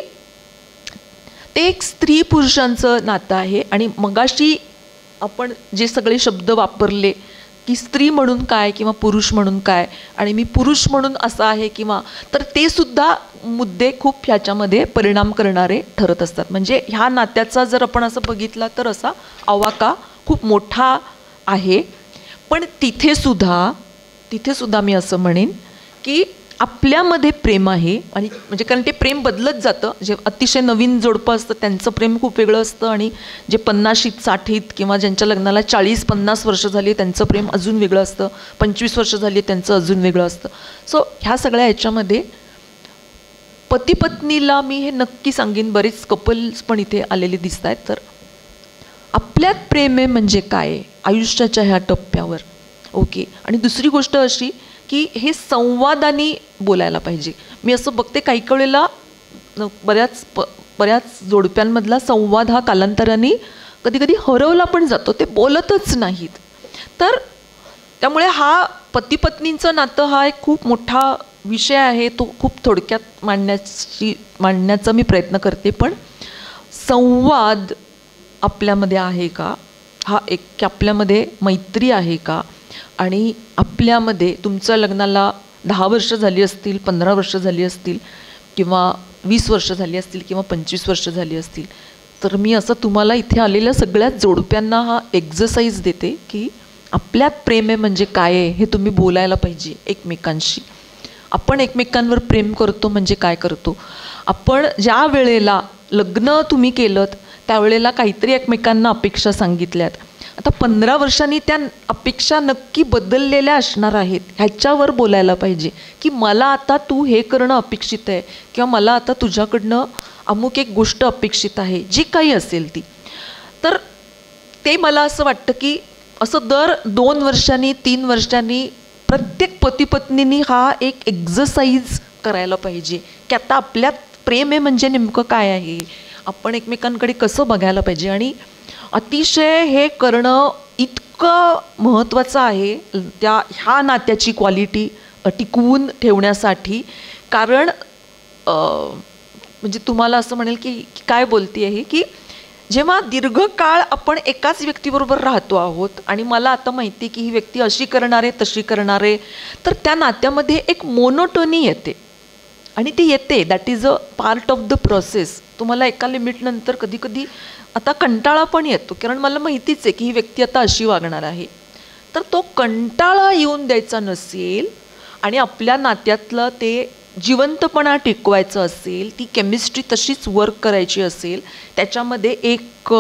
[SPEAKER 1] ते एक स्त्री पुरुषांचं नातं आहे. आणि मगाशी आपण जे सगळे शब्द वापरले की स्त्री म्हणून काय किंवा पुरुष म्हणून काय आणि मी पुरुष म्हणून असा आहे किंवा, तर ते सुद्धा मुद्दे खूप ह्याच्यामध्ये परिणाम करणारे ठरत असतात. म्हणजे ह्या नात्याचा जर आपण असं बघितला तर असा आवाका खूप मोठा आहे. पण तिथे सुद्धा मी असं म्हणेन की आपल्यामध्ये प्रेम आहे. आणि म्हणजे कारण ते प्रेम बदलत जातं. जे अतिशय नवीन जोडपं असतं त्यांचं प्रेम खूप वेगळं असतं आणि जे 50शीत 60ीत किंवा ज्यांच्या लग्नाला 40-50 वर्ष झाली त्यांचं प्रेम अजून वेगळं असतं, 25 वर्ष झाली त्यांचं अजून वेगळं असतं. सो ह्या सगळ्या ह्याच्यामध्ये पती पत्नीला मी हे नक्की सांगेन, बरेच कपल्स पण इथे आलेले दिसत आहेत, तर आपल्यात प्रेम आहे म्हणजे काय आयुष्याच्या ह्या टप्प्यावर. ओके. आणि दुसरी गोष्ट अशी की हे संवादाने बोलायला पाहिजे. मी असं बघते काही वेळेला बऱ्याच जोडप्यांमधला संवाद हा कालांतराने कधी कधी हरवला पण जातो, ते बोलतच नाहीत. तर त्यामुळे हा पती पत्नींचं नातं हा एक खूप मोठा विषय आहे. तो खूप थोडक्यात मांडण्याचा मी प्रयत्न करते. पण संवाद आपल्यामध्ये आहे का, हा एक की आपल्यामध्ये मैत्री आहे का, आणि आपल्यामध्ये तुमच्या लग्नाला 10 वर्ष झाली असतील, 15 वर्ष झाली असतील किंवा 20 वर्ष झाली असतील किंवा 25 वर्ष झाली असतील, तर मी असं तुम्हाला इथे आलेल्या सगळ्या जोडप्यांना हा एक्झरसाइज देते की आपल्यात प्रेम आहे म्हणजे काय आहे हे तुम्ही बोलायला पाहिजे एकमेकांशी. आपण एकमेकांवर प्रेम करतो म्हणजे काय करतो. आपण ज्या वेळेला लग्न तुम्ही केलं त्यावेळेला काहीतरी एकमेकांना अपेक्षा सांगितल्यात. आता 15 वर्षांनी त्या अपेक्षा नक्की बदललेल्या असणार आहेत. ह्याच्यावर बोलायला पाहिजे की मला आता तू हे करणं अपेक्षित आहे किंवा मला आता तुझ्याकडनं अमुक एक गोष्ट अपेक्षित आहे, जी काही असेल ती. तर ते मला असं वाटतं की असं दर 2 वर्षांनी 3 वर्षांनी प्रत्येक पती पत्नींनी हा एक एक्झरसाइज करायला पाहिजे की आता आपल्यात प्रेम आहे म्हणजे नेमकं काय आहे, आपण एकमेकांकडे कसं बघायला पाहिजे. आणि अतिशय हे करणं इतकं महत्त्वाचं आहे ह्या नात्याची क्वालिटी टिकवून ठेवण्यासाठी. कारण म्हणजे तुम्हाला असं म्हणेल की काय बोलते आहे की जेव्हा दीर्घकाळ आपण एकाच व्यक्तीबरोबर राहतो आहोत आणि मला आता माहिती आहे की ही व्यक्ती अशी करणार आहे तशी करणार आहे, तर त्या नात्यामध्ये एक मोनोटोनी येते. आणि ती येते, that is a part of the process. तुम्हाला एका लिमिटनंतर कधी कधी आता कंटाळा पण येतो, कारण मला माहितीच आहे की ही व्यक्ती आता अशी वागणार आहे. तर तो कंटाळा येऊन द्यायचा नसेल आणि आपल्या नात्यातलं ते जिवंतपणा टिकवायचं असेल, ती केमिस्ट्री तशीच वर्क करायची असेल, त्याच्यामध्ये एक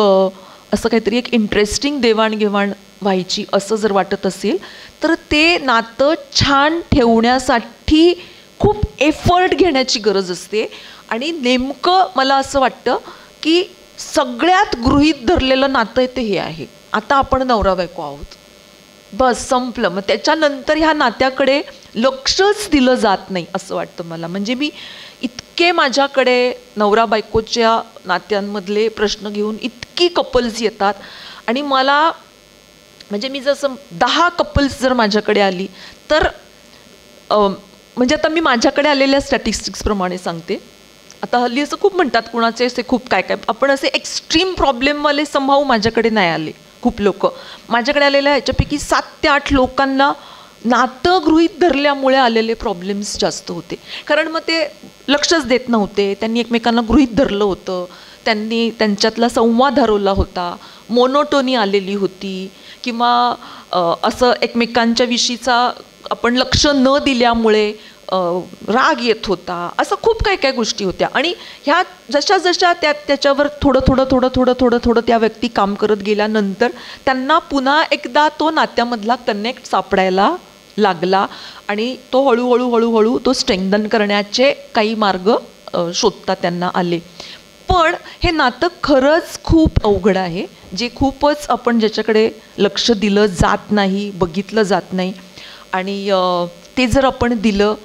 [SPEAKER 1] असं काहीतरी एक इंटरेस्टिंग देवाणघेवाण व्हायची असं जर वाटत असेल, तर ते नातं छान ठेवण्यासाठी खूप एफर्ट घेण्याची गरज असते. आणि नेमकं मला असं वाटतं की सगळ्यात गृहीत धरलेलं नातं ते हे आहे, आता आपण नवरा बायको आहोत, बस संपलं. मग त्याच्यानंतर ह्या नात्याकडे लक्षच दिलं जात नाही असं वाटतं मला. म्हणजे मी इतके माझ्याकडे नवरा बायकोच्या नात्यांमधले प्रश्न घेऊन इतकी कपल्स येतात आणि मला म्हणजे मी जसं 10 कपल्स जर माझ्याकडे आली तर म्हणजे आता मी माझ्याकडे आलेल्या स्टॅटिस्टिक्सप्रमाणे सांगते. आता हल्ली असं खूप म्हणतात कुणाचे असे खूप काय काय, आपण असे एक्स्ट्रीम प्रॉब्लेमवाले संभाव माझ्याकडे नाही आले. खूप लोक माझ्याकडे आलेल्या ह्याच्यापैकी 7 ते 8 लोकांना नातं गृहीत धरल्यामुळे आलेले प्रॉब्लेम्स जास्त होते. कारण मग ते लक्षच देत नव्हते, त्यांनी एकमेकांना गृहीत धरलं होतं, त्यांनी त्यांच्यातला संवाद हरवला होता, मोनोटोनी आलेली होती, किंवा असं एकमेकांच्या विषयीचा आपण लक्ष न दिल्यामुळे राग येत होता. असं खूप काय काय गोष्टी होत्या. आणि ह्या जशा जशा त्याच्यावर थोडं थोडं थोडं थोडं थोडं थोडं त्या व्यक्ती काम करत गेल्यानंतर त्यांना पुन्हा एकदा तो नात्यामधला कनेक्ट सापडायला लागला आणि तो हळूहळू हळूहळू तो स्ट्रेंथन करण्याचे काही मार्ग शोधता त्यांना आले. पण हे नातं खरंच खूप अवघड आहे, जे खूपच आपण ज्याच्याकडे लक्ष दिलं जात नाही, बघितलं जात नाही. आणि ते जर आपण दिलं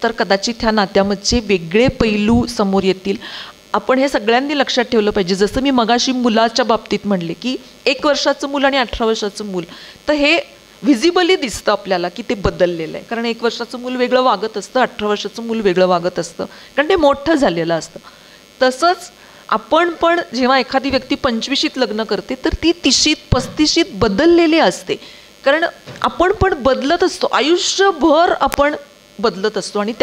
[SPEAKER 1] तर कदाचित ह्या नात्यामध्ये वेगळे पैलू समोर येतील. आपण हे सगळ्यांनी लक्षात ठेवलं पाहिजे. जसं मी मगाशी मुलाच्या बाबतीत म्हणले की 1 वर्षाचं मूल आणि 18 वर्षाचं मूल, तर हे व्हिजिबली दिसतं आपल्याला की ते बदललेलं आहे. कारण 1 वर्षाचं मूल वेगळं वागत असतं, 18 वर्षाचं मूल वेगळं वागत असतं, कारण ते मोठं झालेलं असतं. तसंच आपण पण जेव्हा एखादी व्यक्ती 25शीत लग्न करते तर ती 30शीत 35शीत बदललेली असते. कारण आपण पण बदलत असतो, आयुष्यभर आपण बदलत असतो. आणि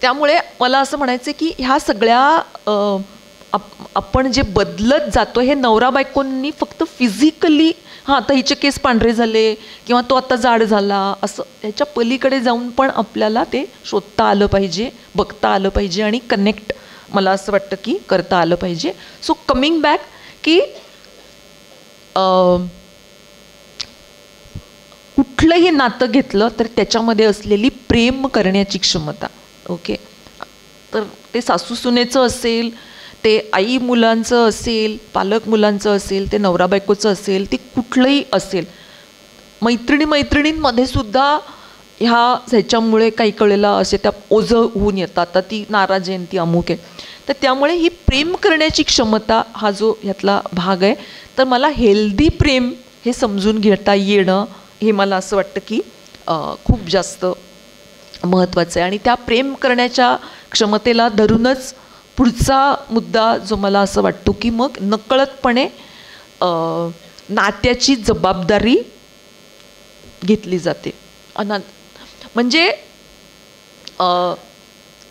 [SPEAKER 1] त्यामुळे मला असं म्हणायचं की ह्या सगळ्या आपण जे बदलत जातो हे नवरा बायकोंनी फक्त फिजिकली, हां आता हिचे केस पांढरे झाले किंवा तो आता जाड झाला, असं ह्याच्या पलीकडे जाऊन पण आपल्याला ते शोधता आलं पाहिजे, बघता आलं पाहिजे आणि कनेक्ट मला असं वाटतं की करता आलं पाहिजे. सो कमिंग बॅक की कुठलंही नातं घेतलं तर त्याच्यामध्ये असलेली प्रेम करण्याची क्षमता, ओके, तर ते सासू सुनेचं असेल, ते आई मुलांचं असेल, पालक मुलांचं असेल, ते नवरा बायकोचं असेल, ते कुठलंही असेल, मैत्रिणींमध्ये सुद्धा ह्याच्यामुळे काही कळेला असे त्या ओझं होऊन येतात, आता ती नाराज आहे ती अमुक आहे. तर त्यामुळे ही प्रेम करण्याची क्षमता हा जो ह्यातला भाग आहे, तर मला हेल्दी प्रेम हे समजून घेता येणं हे मला असं वाटतं की खूप जास्त महत्त्वाचं आहे. आणि त्या प्रेम करण्याच्या क्षमतेला धरूनच पुढचा मुद्दा जो मला असं वाटतो की मग नकळतपणे नात्याची जबाबदारी घेतली जाते. म्हणजे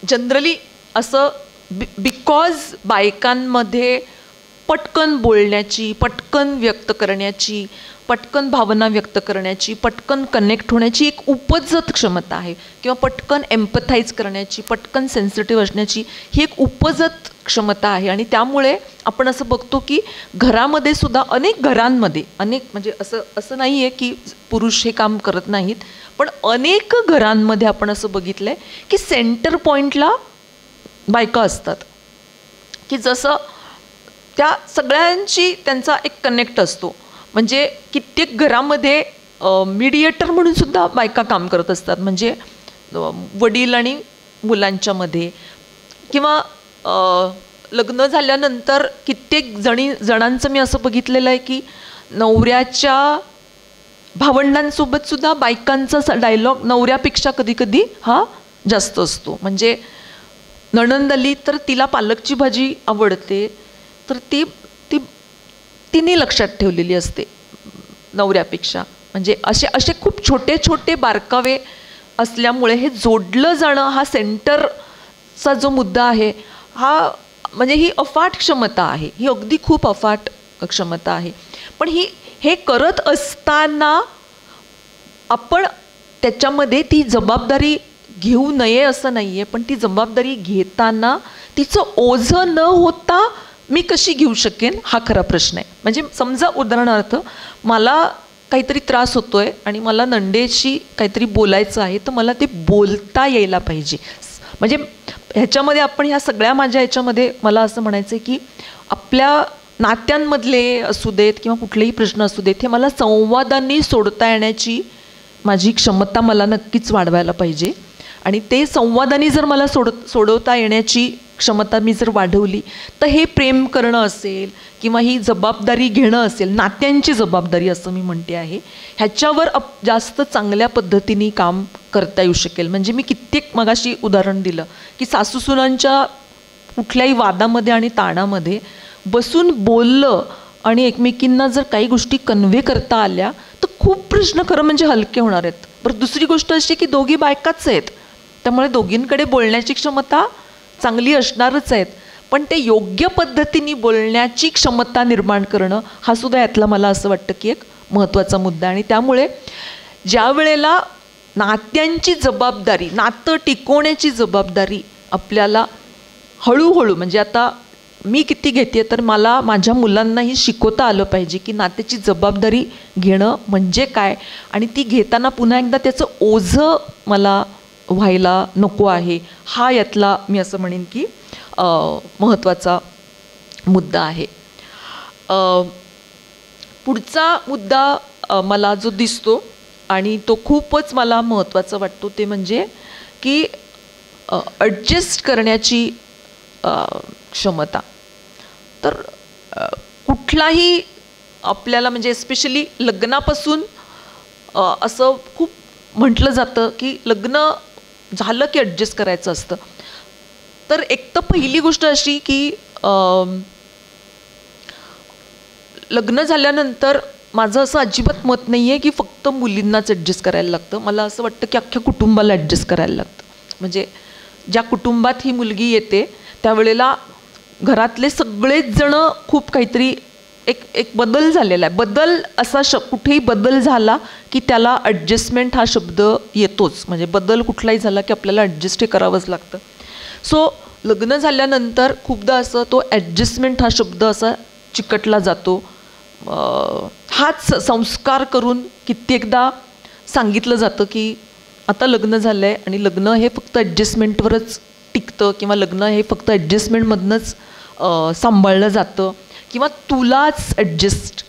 [SPEAKER 1] जनरली असं बिकॉज बायकांमध्ये पटकन बोलण्याची, पटकन व्यक्त करण्याची, पटकन भावना व्यक्त करण्याची, पटकन कनेक्ट होण्याची एक उपजत क्षमता आहे, किंवा पटकन एम्पथाईज करण्याची, पटकन सेन्सिटिव्ह असण्याची ही एक उपजत क्षमता आहे. आणि त्यामुळे आपण असं बघतो की घरामध्ये सुद्धा अनेक घरांमध्ये म्हणजे असं नाही आहे की पुरुष हे काम करत नाहीत, पण अनेक घरांमध्ये आपण असं बघितलं आहे की सेंटर पॉईंटला बायका असतात, की जसं त्या सगळ्यांची त्यांचा एक कनेक्ट असतो. म्हणजे कित्येक घरामध्ये मीडिएटर म्हणून सुद्धा बायका काम करत असतात, म्हणजे वडील आणि मुलांच्यामध्ये, किंवा लग्न झाल्यानंतर कित्येक जणांचं मी असं बघितलेलं आहे की नवऱ्याच्या भावंडांसोबत सुद्धा बायकांचा डायलॉग नवऱ्यापेक्षा कधीकधी हा जास्त असतो. म्हणजे नणंद आली तर तिला पालकची भाजी आवडते, तर तिने लक्षात ठेवलेली असते नवऱ्यापेक्षा. म्हणजे असे खूप छोटे छोटे बारकावे असल्यामुळे हे जोडलं जाणं हा सेंटरचा जो मुद्दा आहे हा, म्हणजे ही अफाट क्षमता आहे, ही अगदी खूप अफाट क्षमता आहे. पण हे करत असताना आपण त्याच्यामध्ये ती जबाबदारी घेऊ नये असं नाही आहे, पण ती जबाबदारी घेताना तिचं ओझं न होता मी कशी घेऊ शकेन हा खरा प्रश्न आहे. म्हणजे समजा उदाहरणार्थ मला काहीतरी त्रास होतो आहे आणि मला नंदेशी काहीतरी बोलायचं आहे, तर मला ते बोलता यायला पाहिजे. म्हणजे ह्याच्यामध्ये आपण ह्या सगळ्या माझ्या ह्याच्यामध्ये मला असं म्हणायचं आहे की आपल्या नात्यांमधले असू देत किंवा कुठलेही प्रश्न असू देत, हे मला संवादांनी सोडता येण्याची माझी क्षमता मला नक्कीच वाढवायला पाहिजे. आणि ते संवादांनी जर मला सोडवता येण्याची क्षमता मी जर वाढवली तर हे प्रेम करणं असेल किंवा ही जबाबदारी घेणं असेल, नात्यांची जबाबदारी असं मी म्हणते आहे, ह्याच्यावर जास्त चांगल्या पद्धतीने काम करता येऊ शकेल. म्हणजे मी कित्येक मगाशी उदाहरण दिलं की सासूसुनांच्या कुठल्याही वादामध्ये आणि ताणामध्ये बसून बोललं आणि एकमेकींना जर काही गोष्टी कन्व्हे करता आल्या तर खूप प्रश्न खरं म्हणजे हलके होणार आहेत. बरं, दुसरी गोष्ट अशी की दोघी बायकाच आहेत, त्यामुळे दोघींकडे बोलण्याची क्षमता चांगली असणारच आहेत, पण ते योग्य पद्धतीने बोलण्याची क्षमता निर्माण करणं हा सुद्धा यातला मला असं वाटतं की एक महत्त्वाचा मुद्दा. आणि त्यामुळे ज्या वेळेला नात्यांची जबाबदारी, नातं टिकवण्याची जबाबदारी आपल्याला हळूहळू, म्हणजे आता मी किती घेते तर मला माझ्या मुलांनाही शिकवता आलं पाहिजे की नात्याची जबाबदारी घेणं म्हणजे काय, आणि ती घेताना पुन्हा एकदा त्याचं ओझं मला व्हायला नको आहे. हा यातला मी असं म्हणेन की महत्त्वाचा मुद्दा आहे. पुढचा मुद्दा मला जो दिसतो आणि तो खूपच मला महत्त्वाचा वाटतो ते म्हणजे की ॲडजस्ट करण्याची क्षमता. तर कुठलाही आपल्याला म्हणजे एस्पेशली लग्नापासून असं खूप म्हटलं जातं की लग्न झालं की ॲडजस्ट करायचं असतं. तर एक तर पहिली गोष्ट अशी की लग्न झाल्यानंतर माझं असं अजिबात मत नाही आहे की फक्त मुलींनाच ॲडजस्ट करायला लागतं. मला असं वाटतं की अख्ख्या कुटुंबाला ॲडजस्ट करायला लागतं. म्हणजे ज्या कुटुंबात ही मुलगी येते त्यावेळेला घरातले सगळेच जणं खूप काहीतरी एक बदल झालेला आहे. बदल असा कुठेही बदल झाला की त्याला ॲडजस्टमेंट हा शब्द येतोच. म्हणजे बदल कुठलाही झाला की आपल्याला ॲडजस्ट हे करावंच लागतं. सो लग्न झाल्यानंतर खूपदा असं तो ॲडजस्टमेंट हा शब्द असा चिकटला जातो. हाच संस्कार करून कित्येकदा सांगितलं जातं की आता लग्न झालं आहे आणि लग्न हे फक्त ॲडजस्टमेंटवरच टिकतं किंवा लग्न हे फक्त ॲडजस्टमेंटमधनंच सांभाळलं जातं किंवा तुलाच ॲडजस्ट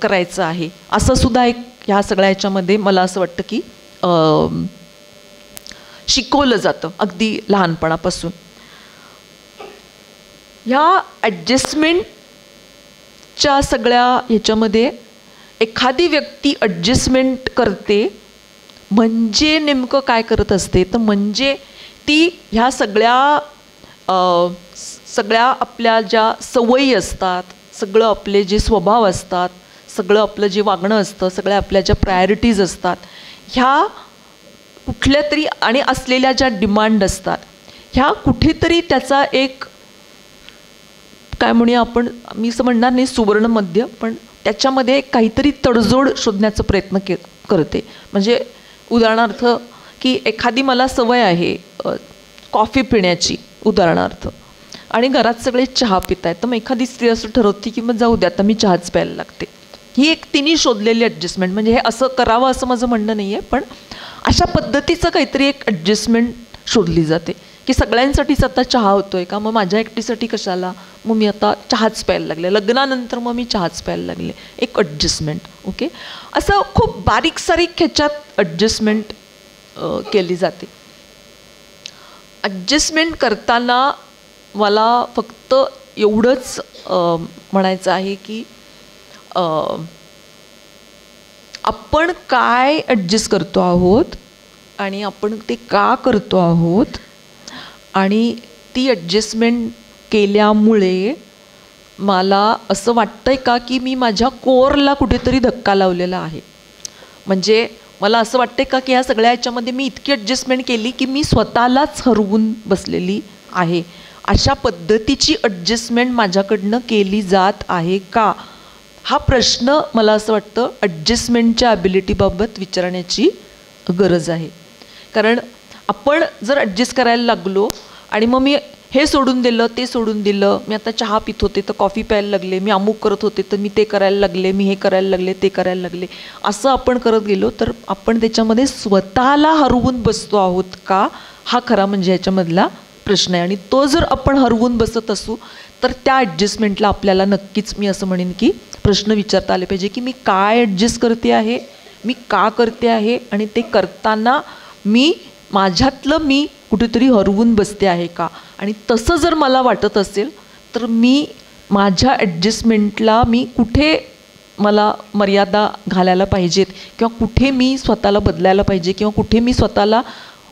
[SPEAKER 1] करायचं आहे, असं सुद्धा एक ह्या सगळ्या ह्याच्यामध्ये मला असं वाटतं की शिकवलं जातं अगदी लहानपणापासून. ह्या ॲडजस्टमेंटच्या सगळ्या ह्याच्यामध्ये एखादी व्यक्ती ॲडजस्टमेंट करते म्हणजे नेमकं काय करत असते तर म्हणजे ती ह्या सगळ्या आपल्या ज्या सवयी असतात, सगळं आपले जे स्वभाव असतात, सगळं आपलं जे वागणं असतं, सगळ्या आपल्या ज्या प्रायोरिटीज असतात, ह्या कुठल्या तरी आणि असलेल्या ज्या डिमांड असतात ह्या कुठेतरी त्याचा एक काय म्हणूया आपण, मी असं म्हणणार नाही सुवर्ण मध्य, पण त्याच्यामध्ये काहीतरी तडजोड शोधण्याचा प्रयत्न करते. म्हणजे उदाहरणार्थ की एखादी मला सवय आहे कॉफी पिण्याची उदाहरणार्थ, आणि घरात सगळे चहा पित आहेत, तर मग एखादी स्त्री असं ठरवते की मग जाऊ द्या आता मी चहाच प्यायला लागते. ही एक तिने शोधलेली ॲडजस्टमेंट. म्हणजे हे असं करावं असं माझं म्हणणं नाही आहे, पण अशा पद्धतीचं काहीतरी एक ॲडजस्टमेंट शोधली जाते की सगळ्यांसाठीच आता चहा होतो आहे का, मग माझ्या एकटीसाठी कशाला, मग मी आता चहाच प्यायला लागले, लग्नानंतर मग मी चहाच प्यायला लागले, एक ॲडजस्टमेंट. ओके, असं खूप बारीक सारीक ह्याच्यात ॲडजस्टमेंट केली जाते. ॲडजस्टमेंट करताना मला फक्त एवढंच म्हणायचं आहे की आपण काय ॲडजस्ट करतो आहोत आणि आपण ते का करतो आहोत, आणि ती ॲडजस्टमेंट केल्यामुळे मला असं वाटतं आहे का की मी माझ्या कोअरला कुठेतरी धक्का लावलेला आहे. म्हणजे मला असं वाटतं का की ह्या सगळ्या ह्याच्यामध्ये मी इतकी ॲडजस्टमेंट केली की मी स्वतःलाच हरवून बसलेली आहे. अशा पद्धतीची ॲडजस्टमेंट माझ्याकडनं केली जात आहे का, हा प्रश्न मला असं वाटतं ॲडजस्टमेंटच्या ॲबिलिटीबाबत विचारण्याची गरज आहे. कारण आपण जर ॲडजस्ट करायला लागलो आणि मग मी हे सोडून दिलं ते सोडून दिलं, मी आता चहा पित होते तर कॉफी प्यायला लागले, मी अमुक करत होते तर मी ते करायला लागले, मी हे करायला लागले ते करायला लागले, असं आपण करत गेलो तर आपण त्याच्यामध्ये स्वतःला हरवून बसतो आहोत का, हा खरा म्हणजे ह्याच्यामधला प्रश्न आहे. आणि तो जर आपण हरवून बसत असू तर त्या ॲडजस्टमेंटला आपल्याला नक्कीच मी असं म्हणेन की प्रश्न विचारता आले पाहिजे की मी काय ॲडजस्ट करते आहे, मी का करते आहे, आणि ते करताना मी माझ्यातलं मी कुठेतरी हरवून बसते आहे का. आणि तसं जर मला वाटत असेल तर मी माझ्या ॲडजस्टमेंटला मी कुठे मला मर्यादा घालायला पाहिजेत किंवा कुठे मी स्वतःला बदलायला पाहिजे किंवा कुठे मी स्वतःला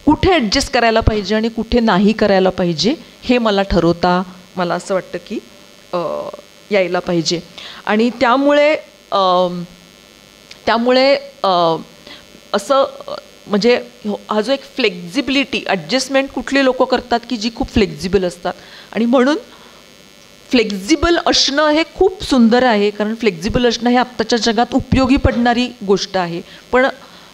[SPEAKER 1] कुठे ॲडजस्ट करायला पाहिजे आणि कुठे नाही करायला पाहिजे हे मला ठरवता मला असं वाटतं की यायला पाहिजे. आणि त्यामुळे असं म्हणजे हा जो एक फ्लेक्झिबिलिटी ॲडजस्टमेंट कुठली लोकं करतात की जी खूप फ्लेक्झिबल असतात. आणि म्हणून फ्लेक्झिबल असणं हे खूप सुंदर आहे, कारण फ्लेक्झिबल असणं हे आत्ताच्या जगात उपयोगी पडणारी गोष्ट आहे. पण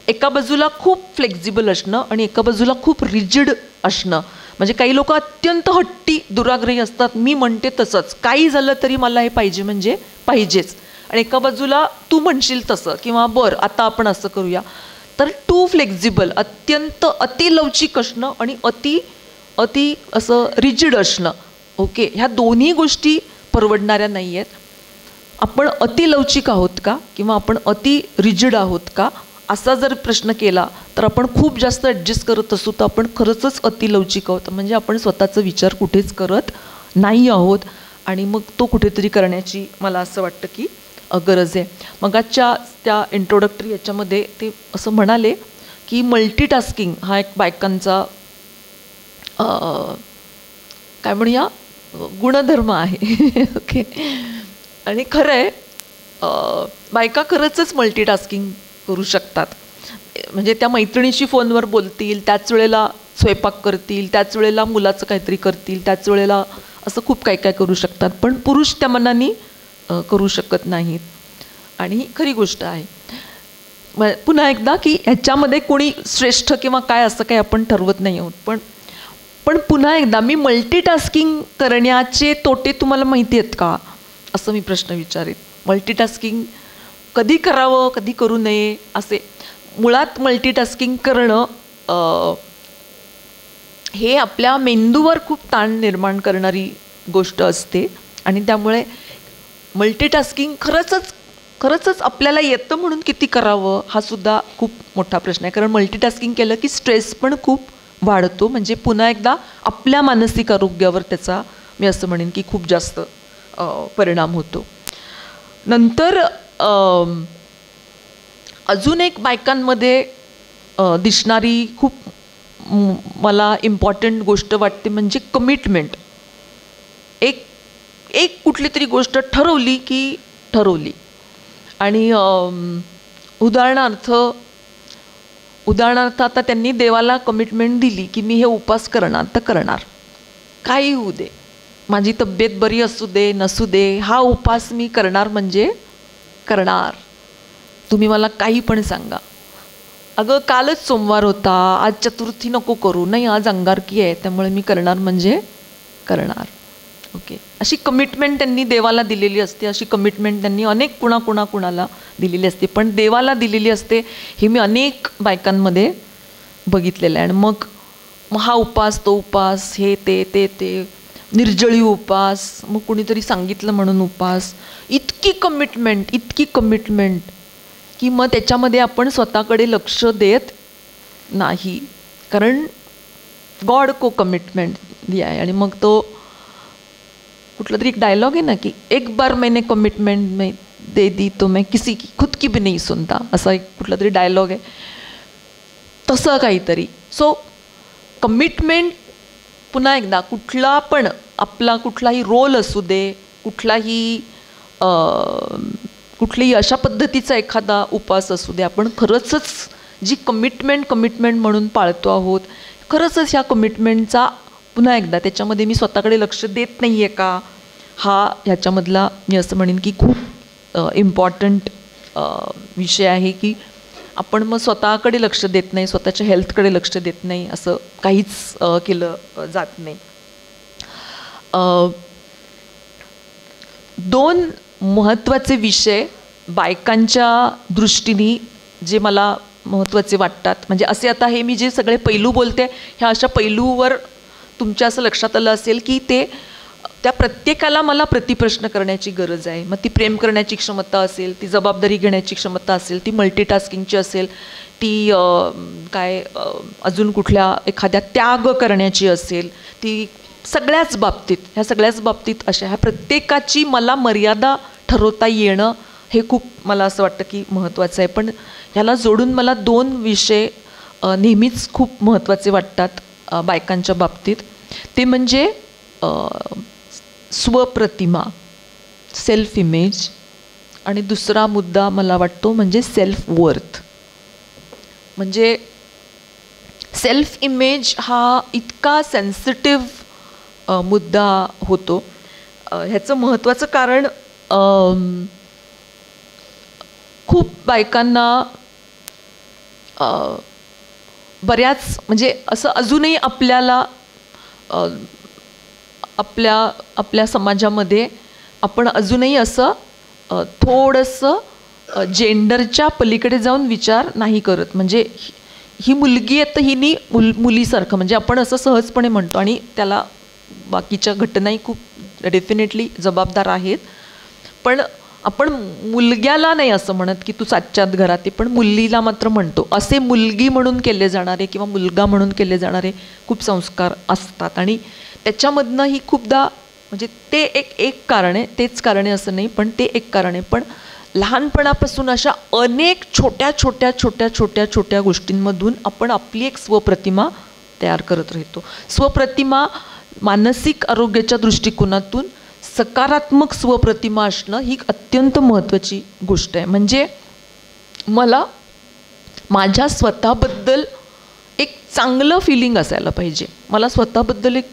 [SPEAKER 1] एका बाजूला खूप फ्लेक्झिबल असणं आणि एका बाजूला खूप रिजिड असणं, म्हणजे काही लोक अत्यंत हट्टी दुराग्रही असतात, मी म्हणते तसंच काही झालं तरी मला हे पाहिजे म्हणजे पाहिजेच. आणि एका बाजूला तू म्हणशील तसं किंवा बरं आता आपण असं करूया. तर टू फ्लेक्झिबल अत्यंत अतिलवचिक असणं आणि अति असं रिजिड असणं, ओके, ह्या दोन्ही गोष्टी परवडणाऱ्या नाही आहेत. आपण अतिलवचिक आहोत का किंवा आपण अति रिजिड आहोत का असा जर प्रश्न केला तर आपण खूप जास्त ॲडजस्ट करत असू तर आपण खरंच अतिलवचिक आहोत, म्हणजे आपण स्वतःचा विचार कुठेच करत नाही आहोत. आणि मग तो कुठेतरी करण्याची मला असं वाटतं की गरज आहे. मगाच्या त्या इंट्रोडक्टरी याच्यामध्ये ते असं म्हणाले की मल्टीटास्किंग हा एक बायकांचा काय म्हणूया गुणधर्म आहे. ओके. आणि खरं आहे बायका खरंच मल्टीटास्किंग करू शकतात. म्हणजे त्या मैत्रिणीशी फोनवर बोलतील, त्याच वेळेला स्वयंपाक करतील, त्याच वेळेला मुलाचं काहीतरी करतील, त्याच वेळेला असं खूप काय काय करू शकतात. पण पुरुष त्या मनाने करू शकत नाहीत. आणि ही खरी गोष्ट आहे. पुन्हा एकदा की ह्याच्यामध्ये कोणी श्रेष्ठ किंवा काय असं काही आपण ठरवत नाही आहोत. पण पुन्हा एकदा मी मल्टीटास्किंग करण्याचे तोटे तुम्हाला माहिती आहेत का असं मी प्रश्न विचारेन. मल्टीटास्किंग कधी करावं कधी करू नये असे. मुळात मल्टीटास्किंग करणं हे आपल्या मेंदूवर खूप ताण निर्माण करणारी गोष्ट असते. आणि त्यामुळे मल्टीटास्किंग खरंच आपल्याला येतं म्हणून किती करावं हा सुद्धा खूप मोठा प्रश्न आहे. कारण मल्टीटास्किंग केलं की स्ट्रेस पण खूप वाढतो. म्हणजे पुन्हा एकदा आपल्या मानसिक आरोग्यावर त्याचा मी असं म्हणेन की खूप जास्त परिणाम होतो. नंतर अजून एक बायकांमध्ये दिसणारी खूप मला इम्पॉर्टंट गोष्ट वाटते म्हणजे कमिटमेंट. एक कुठली तरी गोष्ट ठरवली की ठरवली. आणि उदाहरणार्थ आता त्यांनी देवाला कमिटमेंट दिली की मी हे उपास करणार तर करणार, काही होऊ दे, माझी तब्येत बरी असू दे नसू दे, हा उपास मी करणार म्हणजे करणार. तुम्ही मला काही पण सांगा, अगं कालच सोमवार होता, आज चतुर्थी नको करू, नाही आज अंगारकी आहे त्यामुळे मी करणार म्हणजे करणार. ओके. अशी कमिटमेंट त्यांनी देवाला दिलेली असते. अशी कमिटमेंट त्यांनी अनेक कुणाला दिलेली असते. पण देवाला दिलेली असते हे मी अनेक बायकांमध्ये बघितलेलं आहे. आणि मग हा उपास तो उपास हे ते निर्जळी उपास, मग कुणीतरी सांगितलं म्हणून उपास, इतकी कमिटमेंट की मग त्याच्यामध्ये आपण स्वतःकडे लक्ष देत नाही. कारण गॉड को कमिटमेंट दिया आहे. आणि मग तो कुठला तरी एक डायलॉग आहे ना की एक बार मैंने कमिटमेंट में दे दी तो मैं किसी की खुद की भी नहीं सुनता, असा एक कुठला तरी डायलॉग आहे तसं काहीतरी. सो कमिटमेंट पुन्हा एकदा कुठला पण आपला कुठलाही रोल असू दे, कुठलीही अशा पद्धतीचा एखादा उपास असू दे, आपण खरंच जी कमिटमेंट म्हणून पाळतो आहोत, खरंच ह्या कमिटमेंटचा पुन्हा एकदा त्याच्यामध्ये मी स्वतःकडे लक्ष देत नाही आहे का, हा ह्याच्यामधला मी असं म्हणेन की खूप इम्पॉर्टंट विषय आहे. की आपण मग स्वतःकडे लक्ष देत नाही, स्वतःच्या हेल्थकडे लक्ष देत नाही, असं काहीच केलं जात नाही. दोन महत्त्वाचे विषय बायकांच्या दृष्टीने जे मला महत्त्वाचे वाटतात, म्हणजे असे आता हे मी जे सगळे पैलू बोलते ह्या अशा पैलूवर तुमच्या असं लक्षात आलं असेल की ते त्या प्रत्येकाला मला प्रतिप्रश्न करण्याची गरज आहे. मग ती प्रेम करण्याची क्षमता असेल, ती जबाबदारी घेण्याची क्षमता असेल, ती मल्टीटास्किंगची असेल, ती अजून कुठल्या एखाद्या त्याग करण्याची असेल, ती सगळ्याच बाबतीत, ह्या सगळ्याच बाबतीत अशा ह्या प्रत्येकाची मला मर्यादा ठरवता येणं हे खूप मला असं वाटतं की महत्त्वाचं आहे. पण ह्याला जोडून मला 2 विषय नेहमीच खूप महत्त्वाचे वाटतात बायकांच्या बाबतीत. ते म्हणजे स्वप्रतिमा, सेल्फ इमेज, आणि दुसरा मुद्दा मला वाटतो म्हणजे सेल्फ वर्थ. म्हणजे सेल्फ इमेज हा इतका सेन्सिटिव्ह मुद्दा होतो. ह्याचं महत्त्वाचं कारण खूप बायकांना बऱ्याच म्हणजे असं अजूनही आपल्याला आपल्या समाजामध्ये आपण अजूनही असं थोडंसं जेंडरच्या पलीकडे जाऊन विचार नाही करत. म्हणजे ही मुलगी आहे तर हिनी मुलीसारखं म्हणजे आपण असं सहजपणे म्हणतो, आणि त्याला बाकीच्या घटनाही खूप डेफिनेटली जबाबदार आहेत. पण आपण मुलग्याला नाही असं म्हणत की तू साच्यात घरात आहे, पण मुलीला मात्र म्हणतो. असे मुलगी म्हणून केले जाणारे किंवा मुलगा म्हणून केले जाणारे खूप संस्कार असतात, आणि त्याच्यामधनं ही खूपदा म्हणजे ते एक कारण आहे, तेच कारण आहे असं नाही, पण ते एक कारण आहे. पण लहानपणापासून अशा अनेक छोट्या छोट्या छोट्या छोट्या छोट्या गोष्टींमधून आपण आपली एक स्वप्रतिमा तयार करत राहतो. स्वप्रतिमा मानसिक आरोग्याच्या दृष्टिकोनातून सकारात्मक स्वप्रतिमा असणं ही अत्यंत महत्त्वाची गोष्ट आहे. म्हणजे मला माझ्या स्वतःबद्दल एक चांगलं फिलिंग असायला पाहिजे, मला स्वतःबद्दल एक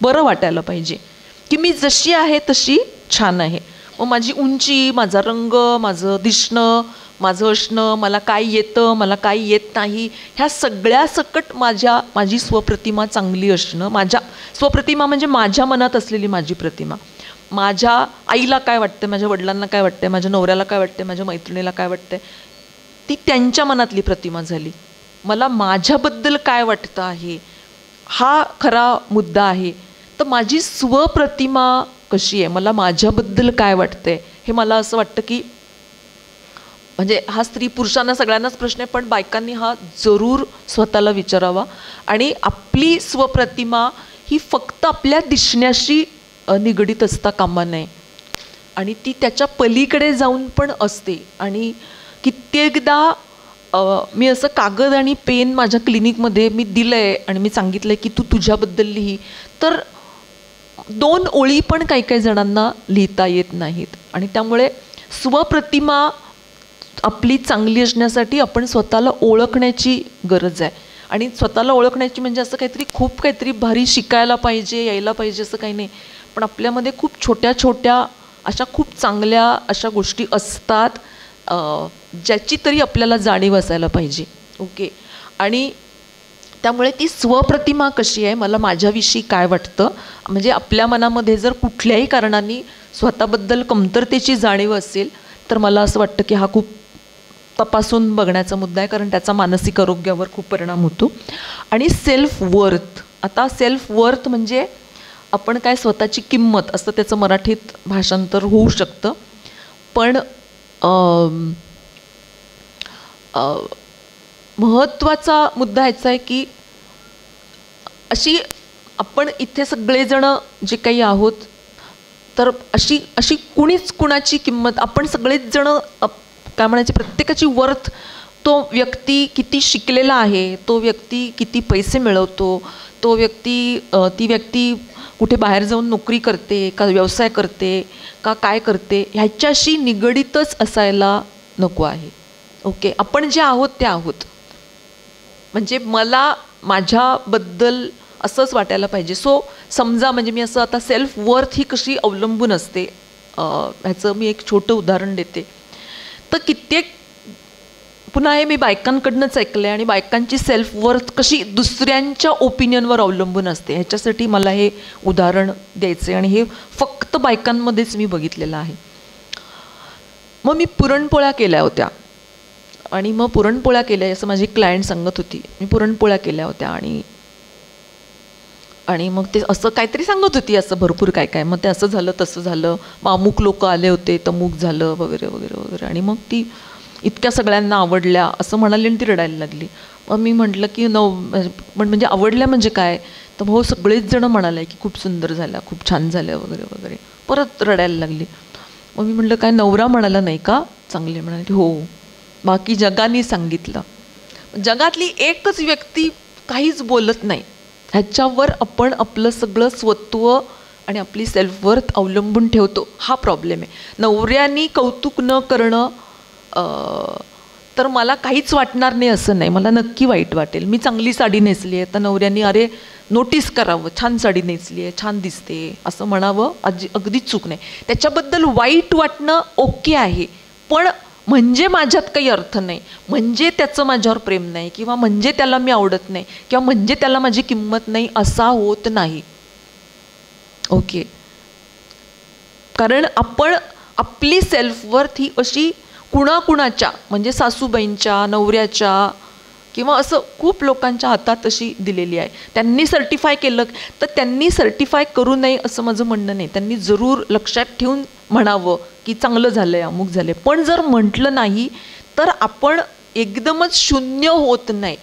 [SPEAKER 1] बरं वाटायला पाहिजे की मी जशी आहे तशी छान आहे. मग माझी उंची, माझा रंग, माझं दिसणं, माझं असणं, मला काय येतं, मला काय येत नाही, ह्या सगळ्या सकट माझी स्वप्रतिमा चांगली असणं. माझ्या स्वप्रतिमा म्हणजे माझ्या मनात असलेली माझी प्रतिमा. माझ्या आईला काय वाटतं, माझ्या वडिलांना काय वाटतं, माझ्या नवऱ्याला काय वाटतं, माझ्या मैत्रिणीला काय वाटतं, ती त्यांच्या मनातली प्रतिमा झाली. मला माझ्याबद्दल काय वाटतं आहे हा खरा मुद्दा आहे. तर माझी स्वप्रतिमा कशी आहे, मला माझ्याबद्दल काय वाटतंय, हे मला असं वाटतं की म्हणजे हा स्त्री पुरुषांना सगळ्यांनाच प्रश्न आहे, पण बायकांनी हा जरूर स्वतःला विचारावा. आणि आपली स्वप्रतिमा ही फक्त आपल्या दिसण्याशी निगडीत असता कामा नये, आणि ती त्याच्या पलीकडे जाऊन पण असते. आणि कित्येकदा मी असं कागद आणि पेन माझ्या क्लिनिकमध्ये मी दिलं आहे आणि मी सांगितलं आहे की तू तुझ्याबद्दल लिही, तर 2 ओळी पण काही जणांना लिहिता येत नाहीत. आणि त्यामुळे स्वप्रतिमा आपली चांगली असण्यासाठी आपण स्वतःला ओळखण्याची गरज आहे. आणि स्वतःला ओळखण्याची म्हणजे असं काहीतरी भारी शिकायला पाहिजे, यायला पाहिजे असं काही नाही, पण आपल्यामध्ये खूप छोट्या छोट्या अशा खूप चांगल्या अशा गोष्टी असतात ज्याची तरी आपल्याला जाणीव असायला पाहिजे. ओके. आणि त्यामुळे ती स्वप्रतिमा कशी आहे, मला माझ्याविषयी काय वाटतं, म्हणजे आपल्या मनामध्ये जर कुठल्याही कारणाने स्वतःबद्दल कमतरतेची जाणीव असेल तर मला असं वाटतं की हा खूप तपासून बघण्याचा मुद्दा आहे, कारण त्याचा मानसिक आरोग्यावर खूप परिणाम होतो. आणि सेल्फ वर्थ, आता सेल्फ वर्थ म्हणजे आपण काय स्वतःची किंमत असतं, त्याचं मराठीत भाषांतर होऊ शकतं. पण महत्त्वाचा मुद्दा ह्याचा आहे की अशी आपण इथे सगळेजणं जे काही आहोत तर अशी कुणीच कुणाची किंमत, आपण सगळेच जणं काय म्हणायचे, प्रत्येकाची वर्थ, तो व्यक्ती किती शिकलेला आहे, तो व्यक्ती किती पैसे मिळवतो, ती व्यक्ती कुठे बाहेर जाऊन नोकरी करते का व्यवसाय करते का काय करते, ह्याच्याशी निगडीतच असायला नको आहे. ओके. आपण जे आहोत ते आहोत, म्हणजे मला माझ्याबद्दल असंच वाटायला पाहिजे. सो समजा म्हणजे मी असं आता सेल्फ वर्थ ही कशी अवलंबून असते ह्याचं मी एक छोटं उदाहरण देते. तर कित्येक पुन्हा हे मी बायकांकडनंच ऐकलं आहे, आणि बायकांची सेल्फ वर्थ कशी दुसऱ्यांच्या ओपिनियनवर अवलंबून असते ह्याच्यासाठी मला हे उदाहरण द्यायचं आहे, आणि हे फक्त बायकांमध्येच मी बघितलेलं आहे. मग मी पुरणपोळ्या केल्या होत्या, आणि मग पुरणपोळ्या केल्या असं माझी क्लायंट सांगत होती. मी पुरणपोळ्या केल्या होत्या आणि मग ते असं काहीतरी सांगत होती, असं भरपूर काय काय, मग ते असं झालं तसं झालं, मग अमुक लोक आले होते, तमुक झालं वगैरे वगैरे वगैरे. आणि मग ती इतक्या सगळ्यांना आवडल्या असं म्हणाली आणि ती रडायला लागली. मग मी म्हटलं की म्हणजे आवडल्या म्हणजे काय, तर हो सगळेच जण म्हणाले की खूप सुंदर झाल्या, खूप छान झाल्या वगैरे वगैरे. परत रडायला लागली. मग मी म्हटलं काय नवरा म्हणाला नाही का चांगले, म्हणाले हो. बाकी जगाने सांगितलं. जगातली एकच व्यक्ती काहीच बोलत नाही, ह्याच्यावर आपण आपलं सगळं स्वत्व आणि आपली सेल्फवर्थ अवलंबून ठेवतो, हा प्रॉब्लेम आहे. नवऱ्यानी कौतुक न करणं तर मला काहीच वाटणार नाही असं नाही, मला नक्की वाईट वाटेल. मी चांगली साडी नेसली आहे तर नवऱ्यानी अरे नोटीस करावं, छान साडी नेसली आहे, छान दिसते असं म्हणावं, अगदीच चूक नाही. त्याच्याबद्दल वाईट वाटणं ओके आहे, पण म्हणजे माझ्यात काही अर्थ नाही, म्हणजे त्याचं माझ्यावर प्रेम नाही, किंवा म्हणजे त्याला मी आवडत नाही, किंवा म्हणजे त्याला माझी किंमत नाही, असा होत नाही. ओके. कारण आपण आपली सेल्फवर्थ ही अशी कुणाकुणाच्या म्हणजे सासूबाईंच्या, नवऱ्याच्या किंवा असं खूप लोकांच्या हातात अशी दिलेली आहे. त्यांनी सर्टिफाय केलं तर त्यांनी सर्टिफाय करू नये असं माझं म्हणणं नाही. त्यांनी जरूर लक्षात ठेवून म्हणावं की चांगलं झालं आहे, अमुक झालं आहे. पण जर म्हटलं नाही तर आपण एकदमच शून्य होत नाही.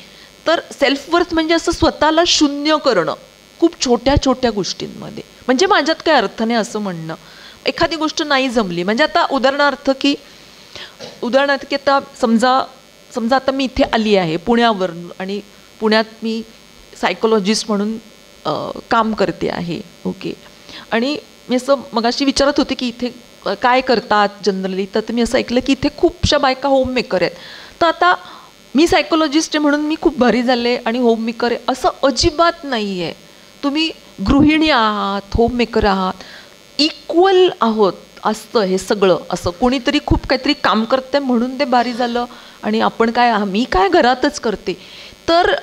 [SPEAKER 1] तर सेल्फवर्थ म्हणजे असं स्वतःला शून्य करणं खूप छोट्या छोट्या गोष्टींमध्ये. म्हणजे माझ्यात काही अर्थ नाही असं म्हणणं. एखादी गोष्ट नाही जमली म्हणजे आता उदाहरणार्थ की आता समजा आता मी इथे आली आहे पुण्यावरून, आणि पुण्यात मी सायकोलॉजिस्ट म्हणून काम करते आहे. ओके. आणि मी असं मगाशी विचारत होते की इथे काय करतात जनरली, तर मी असं ऐकलं की इथे खूपशा बायका होममेकर आहेत. तर आता मी सायकोलॉजिस्ट आहे म्हणून मी खूप भारी झाले आणि होममेकर आहे असं अजिबात नाही आहे. तुम्ही गृहिणी आहात, होममेकर आहात, इक्वल आहोत असतं हे सगळं. असं कोणीतरी खूप काहीतरी काम करते म्हणून ते भारी झालं आणि आपण काय, मी काय घरातच करते. तर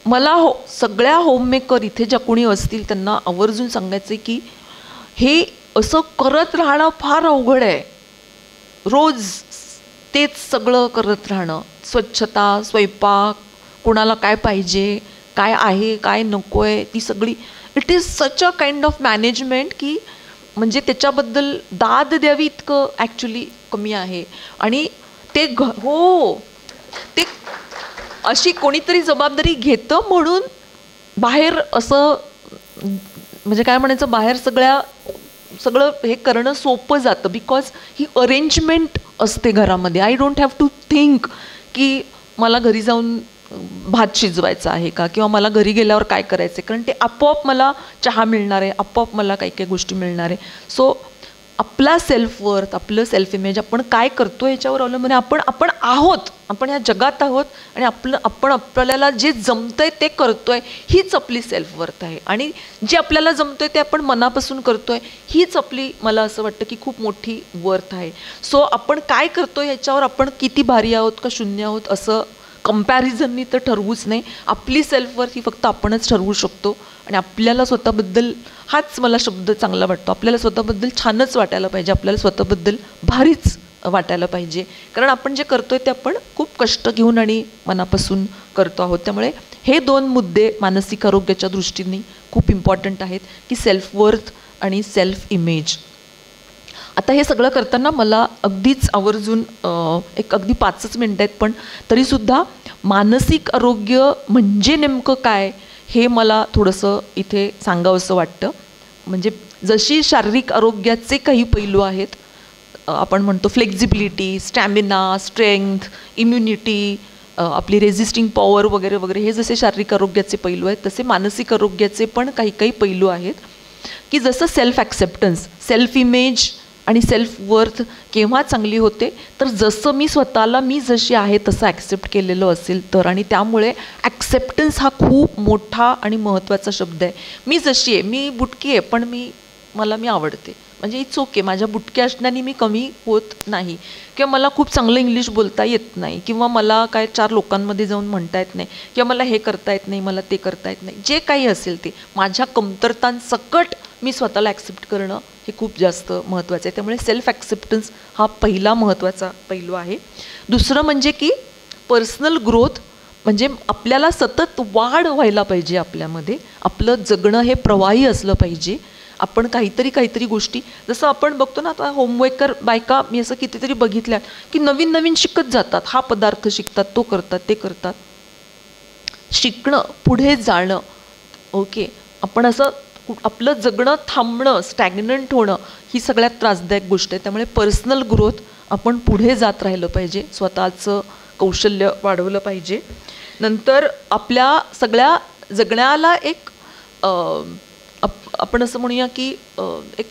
[SPEAKER 1] मला सगळ्या होममेकर इथे ज्या कोणी असतील त्यांना आवर्जून सांगायचं की हे असं करत राहणं फार अवघड आहे. रोज तेच सगळं करत राहणं, स्वच्छता, स्वयंपाक, कोणाला काय पाहिजे, काय आहे काय नको आहे, ती सगळी it is such a kind of management की म्हणजे त्याच्याबद्दल दाद द्यावी इतकं ॲक्च्युली कमी आहे. आणि ते ते अशी कोणीतरी जबाबदारी घेतं म्हणून बाहेर असं म्हणजे काय म्हणायचं, बाहेर सगळं हे करणं सोपं जातं. बिकॉज ही अरेंजमेंट असते घरामध्ये. I don't have to think की मला घरी जाऊन भात शिजवायचा आहे का, किंवा मला घरी गेल्यावर काय करायचं आहे, कारण ते आपोआप मला चहा मिळणार आहे, आपोआप मला काही काही गोष्टी मिळणार आहे. सो आपला सेल्फवर्थ, आपलं सेल्फ इमेज आपण काय करतो याच्यावर अवलंबून आहे. आपण आहोत, आपण ह्या जगात आहोत आणि आपण आपल्याला जे जमतंय ते करतोय, हीच आपली सेल्फवर्थ आहे. आणि जे आपल्याला जमतंय ते आपण मनापासून करतोय, हीच आपली, मला असं वाटतं की खूप मोठी वर्थ आहे. सो आपण काय करतोय ह्याच्यावर आपण किती भारी आहोत का शून्य आहोत असं कंपॅरिझननी तर ठरवूच नाही. आपली सेल्फवर्थ ही फक्त आपणच ठरवू शकतो. आणि आपल्याला स्वतःबद्दल, हाच मला शब्द चांगला वाटतो, आपल्याला स्वतःबद्दल छानच वाटायला पाहिजे, आपल्याला स्वतःबद्दल भारीच वाटायला पाहिजे. कारण आपण जे करतोय ते आपण खूप कष्ट घेऊन आणि मनापासून करतो आहोत. त्यामुळे हे दोन मुद्दे मानसिक आरोग्याच्या दृष्टीने खूप इम्पॉर्टंट आहेत की सेल्फवर्थ आणि सेल्फ इमेज. आता हे सगळं करताना मला अगदीच आवर्जून अगदी 5 मिनिटं आहेत, पण तरीसुद्धा मानसिक आरोग्य म्हणजे नेमकं काय हे मला थोडंसं इथे सांगावंसं वाटतं. म्हणजे जशी शारीरिक आरोग्याचे काही पैलू आहेत, आपण म्हणतो फ्लेक्झिबिलिटी, स्टॅमिना, स्ट्रेंथ, इम्युनिटी, आपली रेझिस्टिंग पॉवर वगैरे वगैरे, हे जसे शारीरिक आरोग्याचे पैलू आहेत तसे मानसिक आरोग्याचे पण काही काही पैलू आहेत. की जसं सेल्फ ॲक्सेप्टन्स, सेल्फ इमेज आणि सेल्फ वर्थ केव्हा चांगली होते तर जसं मी स्वतःला मी जशी आहे तसं ॲक्सेप्ट केलेलं असेल तर. आणि त्यामुळे ॲक्सेप्टन्स हा खूप मोठा आणि महत्त्वाचा शब्द आहे. मी जशी आहे, मी बुटकी आहे पण मला आवडते, म्हणजे इट्स ओके. माझ्या बुटक्या असण्याने मी कमी होत नाही, किंवा मला खूप चांगलं इंग्लिश बोलता येत नाही, किंवा मला काय 4 लोकांमध्ये जाऊन म्हणता येत नाही, किंवा मला हे करता येत नाही, मला ते करता येत नाही. जे काही असेल ते माझ्या कमतरतांसकट मी स्वतःला ॲक्सेप्ट करणं हे खूप जास्त महत्त्वाचं आहे. त्यामुळे सेल्फ ॲक्सेप्टन्स हा पहिला महत्त्वाचा पैलू आहे. दुसरं म्हणजे की पर्सनल ग्रोथ म्हणजे आपल्याला सतत वाढ व्हायला पाहिजे आपल्यामध्ये, आपलं जगणं हे प्रवाही असलं पाहिजे. आपण काहीतरी गोष्टी, जसं आपण बघतो ना आता होममेकर बायका, मी असं कितीतरी बघितल्या की नवीन नवीन शिकत जातात, हा पदार्थ शिकतात, तो करतात, ते करतात. शिकणं, पुढे जाणं, ओके, आपण असं आपलं जगणं थांबणं, स्टॅग्नंट होणं ही सगळ्यात त्रासदायक गोष्ट आहे. त्यामुळे पर्सनल ग्रोथ, आपण पुढे जात राहिलं पाहिजे, स्वतःचं कौशल्य वाढवलं पाहिजे. नंतर आपल्या सगळ्या जगण्याला एक आपण असं म्हणूया की एक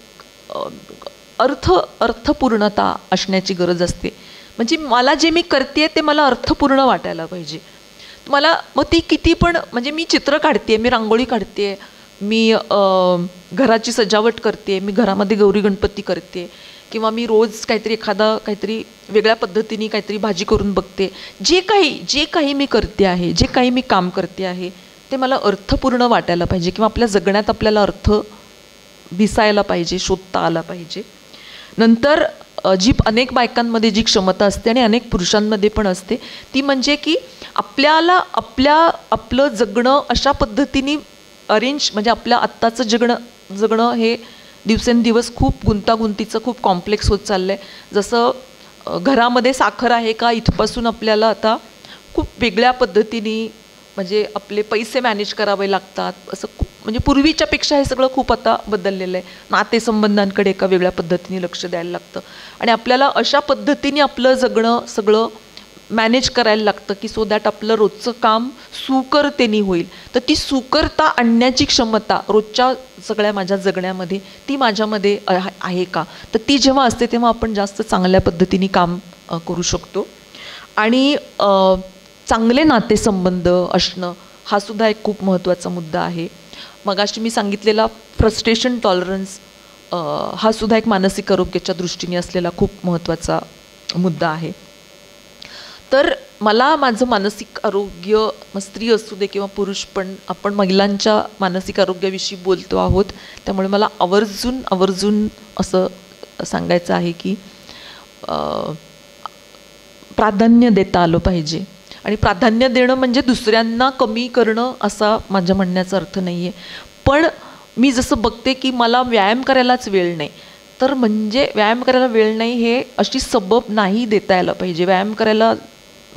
[SPEAKER 1] अर्थपूर्णता असण्याची गरज असते. म्हणजे मला जे मी करते ते मला अर्थपूर्ण वाटायला पाहिजे. मला मग ती किती पण, म्हणजे मी चित्र काढते, मी रांगोळी काढते, मी घराची सजावट करते, मी घरामध्ये गौरी गणपती करते, किंवा मी रोज काहीतरी वेगळ्या पद्धतीने काहीतरी भाजी करून बघते. जे काही मी करते आहे, जे काही मी काम करते आहे ते मला अर्थपूर्ण वाटायला पाहिजे, किंवा आपल्या जगण्यात आपल्याला अर्थ दिसायला पाहिजे, शोधता आला पाहिजे. नंतर जी अनेक बायकांमध्ये जी क्षमता असते आणि अनेक पुरुषांमध्ये पण असते, ती म्हणजे की आपल्याला आपलं जगणं अशा पद्धतीने अरेंज, म्हणजे आपल्या आत्ताचं जगणं हे दिवसेंदिवस खूप गुंतागुंतीचं, खूप कॉम्प्लेक्स होत चाललं आहे. जसं घरामध्ये साखर आहे का, इथपासून आपल्याला आता खूप वेगळ्या पद्धतीने म्हणजे आपले पैसे मॅनेज करावे लागतात. असं खूप, म्हणजे पूर्वीच्यापेक्षा हे सगळं खूप आता बदललेलं आहे. नातेसंबंधांकडे एका वेगळ्या पद्धतीने लक्ष द्यायला लागतं, आणि आपल्याला अशा पद्धतीने आपलं जगणं सगळं मॅनेज करायला लागतं की सो दॅट आपलं रोजचं काम सुकरतेने होईल. तर ती सुकरता आणण्याची क्षमता रोजच्या सगळ्या माझ्या जगण्यामध्ये ती माझ्यामध्ये आहे का, तर ती जेव्हा असते तेव्हा आपण जास्त चांगल्या पद्धतीने काम करू शकतो. आणि चांगले नातेसंबंध असणं हा सुद्धा एक खूप महत्त्वाचा मुद्दा आहे. मगाशी मी सांगितलेला फ्रस्ट्रेशन टॉलरन्स हा सुद्धा एक मानसिक आरोग्याच्या दृष्टीने असलेला खूप महत्त्वाचा मुद्दा आहे. तर मला माझं मानसिक आरोग्य, स्त्री असू दे किंवा पुरुष, पण आपण महिलांच्या मानसिक आरोग्याविषयी बोलतो आहोत, त्यामुळे मला आवर्जून असं सांगायचं आहे की प्राधान्य देता आलं पाहिजे. आणि प्राधान्य देणं म्हणजे दुसऱ्यांना कमी करणं असा माझ्या म्हणण्याचा अर्थ नाही आहे. पण मी जसं बघते की मला व्यायाम करायलाच वेळ नाही, तर म्हणजे व्यायाम करायला वेळ नाही हे अशी सबब नाही देता यायला पाहिजे. व्यायाम करायला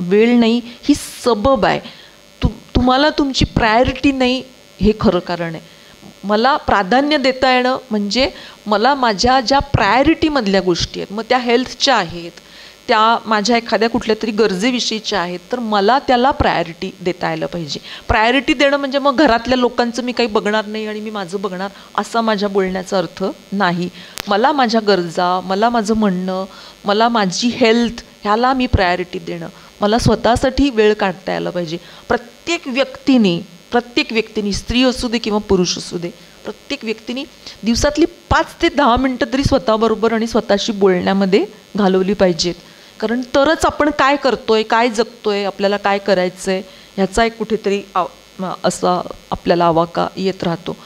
[SPEAKER 1] वेळ नाही ही सबब आहे. तुम्हाला तुमची प्रायोरिटी नाही हे खरं कारण आहे. मला प्राधान्य देता येणं म्हणजे मला माझ्या ज्या प्रायोरिटीमधल्या गोष्टी आहेत, मग त्या हेल्थच्या आहेत, त्या माझ्या एखाद्या कुठल्या तरी गरजेविषयीच्या आहेत, तर मला त्याला प्रायोरिटी देता यायला पाहिजे. प्रायोरिटी देणं म्हणजे मग घरातल्या लोकांचं मी काही बघणार नाही आणि मी माझं बघणार असा माझ्या बोलण्याचा अर्थ नाही. मला माझ्या गरजा, मला माझं म्हणणं, मला माझी हेल्थ ह्याला मी प्रायोरिटी देणं, मला स्वतःसाठी वेळ काढता यायला पाहिजे. प्रत्येक व्यक्तीने स्त्री असू दे किंवा पुरुष असू दे, प्रत्येक व्यक्तीने दिवसातली 5 ते 10 मिनटं तरी स्वतःबरोबर आणि स्वतःशी बोलण्यामध्ये घालवली पाहिजेत. कारण तरच आपण काय करतोय, काय जगतोय, आपल्याला काय करायचं आहे ह्याचा एक कुठेतरी असा आपल्याला आवाका येत राहतो.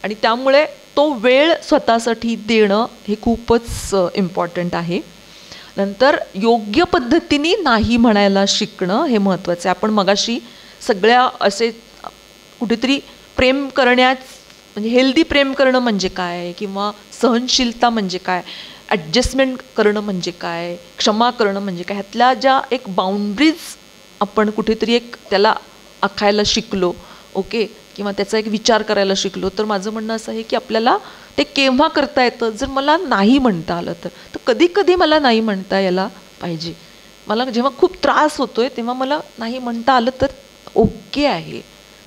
[SPEAKER 1] आणि त्यामुळे तो वेळ स्वतःसाठी देणं हे खूपच इम्पॉर्टंट आहे. नंतर योग्य पद्धतीने नाही म्हणायला शिकणं हे महत्त्वाचं आहे. आपण मगाशी सगळ्या असे कुठेतरी प्रेम करण्याच, म्हणजे हेल्दी प्रेम करणं म्हणजे काय, किंवा सहनशीलता म्हणजे काय, ॲडजस्टमेंट करणं म्हणजे काय, क्षमा करणं म्हणजे काय, ह्यातल्या ज्या एक बाउंड्रीज आपण कुठेतरी एक त्याला आखायला शिकलो, ओके, किंवा त्याचा एक विचार करायला शिकलो, तर माझं म्हणणं असं आहे की आपल्याला ते केव्हा करता येतं, जर मला नाही म्हणता आलं तर कधी कधी मला नाही म्हणता यायला पाहिजे. मला जेव्हा खूप त्रास होतोय तेव्हा मला नाही म्हणता आलं तर ओके आहे,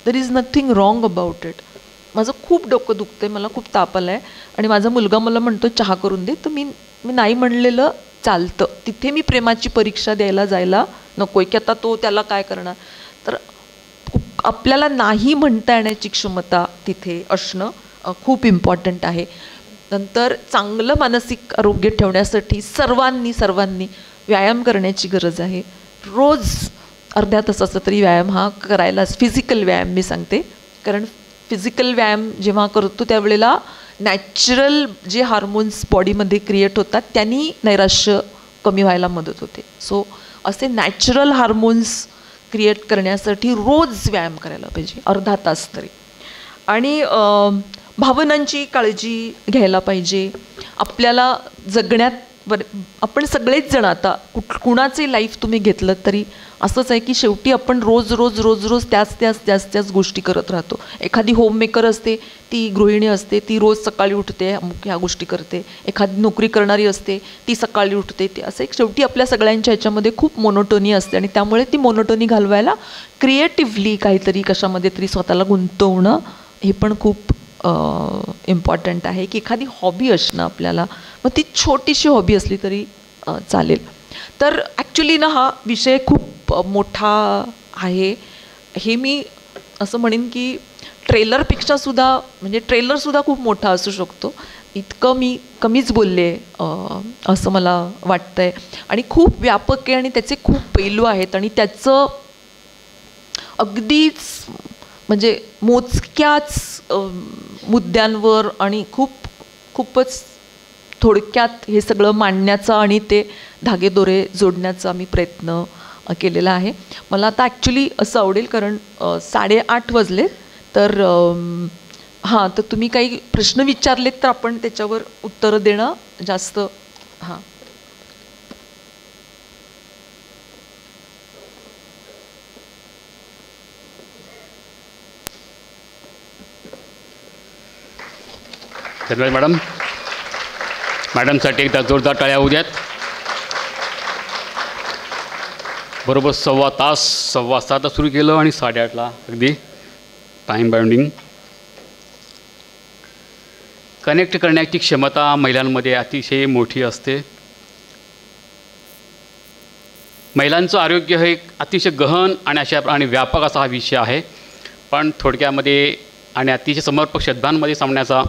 [SPEAKER 1] there is nothing wrong about it. माझं खूप डोकं दुखतंय, मला खूप ताप आला आहे आणि माझा मुलगा मला म्हणतो चहा करून दे, तर मी नाही म्हणलेलं चालतं. तिथे मी प्रेमाची परीक्षा द्यायला जायला नको आहे की आता तो त्याला काय करणार. तर आपल्याला नाही म्हणता येण्याची क्षमता तिथे असणं खूप इम्पॉर्टंट आहे. नंतर चांगलं मानसिक आरोग्य ठेवण्यासाठी सर्वांनी व्यायाम करण्याची गरज आहे. रोज अर्ध्या तासाचा तरी व्यायाम हा करायलाच, फिजिकल व्यायाम मी सांगते, कारण फिजिकल व्यायाम जेव्हा करतो त्यावेळेला नॅचरल जे हार्मोन्स बॉडीमध्ये क्रिएट होतात त्यांनी नैराश्य कमी व्हायला मदत होते. सो असे नॅचरल हार्मोन्स क्रिएट करण्यासाठी रोज व्यायाम करायला पाहिजे, अर्धा तास तरी. आणि भावनांची काळजी घ्यायला पाहिजे. आपल्याला जगण्यात आपण सगळेच जण आता कुणाचे लाईफ तुम्ही घेतलं तरी असंच आहे की शेवटी आपण रोज रोज रोज रोज त्याच गोष्टी करत राहतो. एखादी होममेकर असते, ती गृहिणी असते, ती रोज सकाळी उठते, ह्या गोष्टी करते. एखादी नोकरी करणारी असते, ती सकाळी उठते, ते असं एक शेवटी आपल्या सगळ्यांच्या ह्याच्यामध्ये खूप मोनोटोनी असते. आणि त्यामुळे ती मोनोटोनी घालवायला क्रिएटिव्हली काहीतरी कशामध्ये तरी स्वतःला गुंतवणं हे पण खूप इम्पॉर्टंट आहे. की एखादी हॉबी असणं आपल्याला, मग ती छोटीशी हॉबी असली तरी चालेल. तर ॲक्च्युली ना हा विषय खूप मोठा आहे. हे मी असं म्हणेन की ट्रेलरपेक्षासुद्धा, म्हणजे ट्रेलरसुद्धा खूप मोठा असू शकतो. इतकं मी कमीच बोलले असं मला वाटतं आहे. आणि खूप व्यापक आहे आणि त्याचे खूप पैलू आहेत. आणि त्याचं अगदीच म्हणजे मोजक्याच मुद्द्यांवर आणि खूपच थोडक्यात हे सगळं मांडण्याचा आणि ते धागेदोरे जोडण्याचा आम्ही प्रयत्न केलेला आहे. मला आता ॲक्च्युली असं आवडेल, कारण 8:30 वाजले, तर हां, तर तुम्ही काही प्रश्न विचारलेत तर आपण त्याच्यावर उत्तरं देणं जास्त. हां,
[SPEAKER 2] धन्यवाद मॅडम. मॅडमसाठी एकदा जोरदार टाळ्या होऊ द्यात. बरोबर 6:15 सुरू केलं आणि 8:30ला अगदी टाईम बाउंडिंग. कनेक्ट करण्याची क्षमता महिलांमध्ये अतिशय मोठी असते. महिलांचं आरोग्य हे एक अतिशय गहन आणि व्यापक असा हा विषय आहे. पण थोडक्यामध्ये आणि अतिशय समर्पक शब्दांमध्ये सांगण्याचा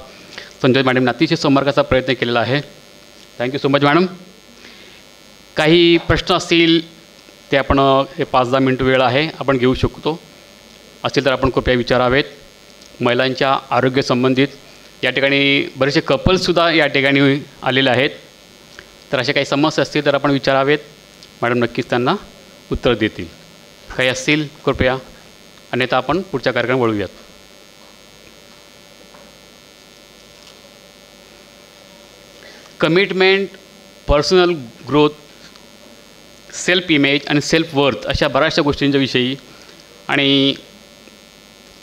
[SPEAKER 2] संजय मॅडमने अतिशय समर्पकाचा प्रयत्न केलेला आहे. Thank you so much madam. काही प्रश्न असतील ते आपण 5-10 मिनटं वेळ आहे, आपण घेऊ शकतो. असतील तर आपण कृपया विचारावेत. महिलांच्या आरोग्यासंबंधित या ठिकाणी बरेचसे कपल्ससुद्धा या ठिकाणी आलेले आहेत. तर अशा काही समस्या असतील तर आपण विचारावेत. मॅडम नक्कीच त्यांना उत्तर देतील. काही असतील कृपया, अन्यथा आपण पुढच्या कार्यक्रम वळूयात. Commitment, personal growth, self image आणि सेल्फ वर्थ अशा बऱ्याचशा गोष्टींच्या विषयी आणि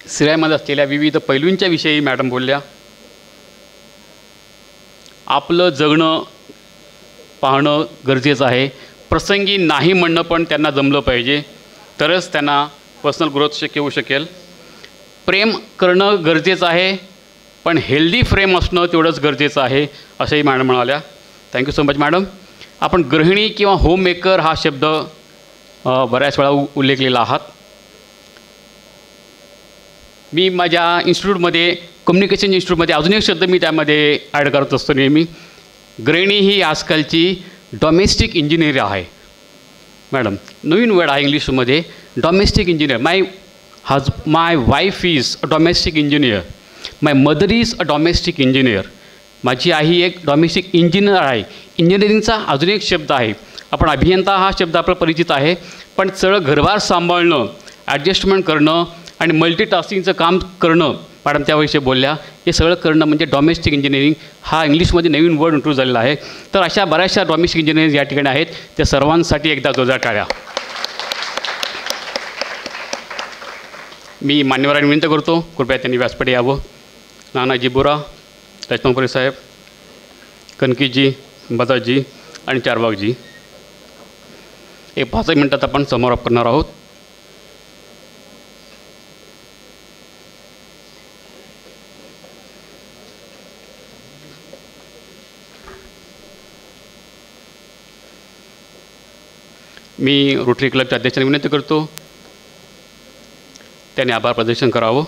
[SPEAKER 2] स्त्रियांमध्ये असलेल्या विविध पैलूंच्या विषयी मॅडम बोलल्या. आपलं जगणं पाहणं गरजेचं आहे. प्रसंगी नाही म्हणणं पण त्यांना जमलं पाहिजे, तरच त्यांना पर्सनल ग्रोथ शक्य होऊ शकेल. प्रेम करणं गरजेचं आहे, पण हेल्दी फ्रेम असणं तेवढंच गरजेचं आहे, असंही मॅडम म्हणाल्या. Thank you so much madam. आपण गृहिणी किंवा होममेकर हा शब्द बऱ्याच वेळा उल्लेखलेला आहात. मी माझ्या इन्स्टिट्यूटमध्ये, कम्युनिकेशन इन्स्टिट्यूटमध्ये अजून एक शब्द मी त्यामध्ये ॲड करत असतो नेहमी. गृहिणी ही आजकालची डॉमेस्टिक इंजिनियर आहे मॅडम. नवीन वर्ड आहे इंग्लिशमध्ये, domestic engineer. My wife is a domestic engineer. My mother is a domestic engineer. माझी आई एक डॉमेस्टिक इंजिनियर आहे. इंजिनिअरिंगचा अजून एक शब्द आहे. आपण अभियंता हा शब्द आपला परिचित आहे, पण सगळं घरभार सांभाळणं, ॲडजस्टमेंट करणं आणि मल्टीटास्किंगचं काम करणं, मॅडम त्याविषयी बोलल्या, हे सगळं करणं म्हणजे डॉमेस्टिक इंजिनिअरिंग हा इंग्लिशमध्ये नवीन वर्ड इंट्रोड्यूस झालेला आहे. तर अशा बऱ्याचशा डॉमेस्टिक इंजिनिअरिंग या ठिकाणी आहेत. त्या सर्वांसाठी एकदा जोरदार टाळ्या. मी मान्यवरांना विनंती करतो, कृपया त्यांनी व्यासपीठावर यावं. नानाजी बोरा, लक्ष्मणपुरे साहेब, कनकीजी, बजाजी आणि चारबागजी. एक 5 मिनटात आपण समारोप करणार आहोत. मी रोटरी क्लबच्या अध्यक्षांना विनंती करतो, त्यांनी आभार प्रदर्शन करावं.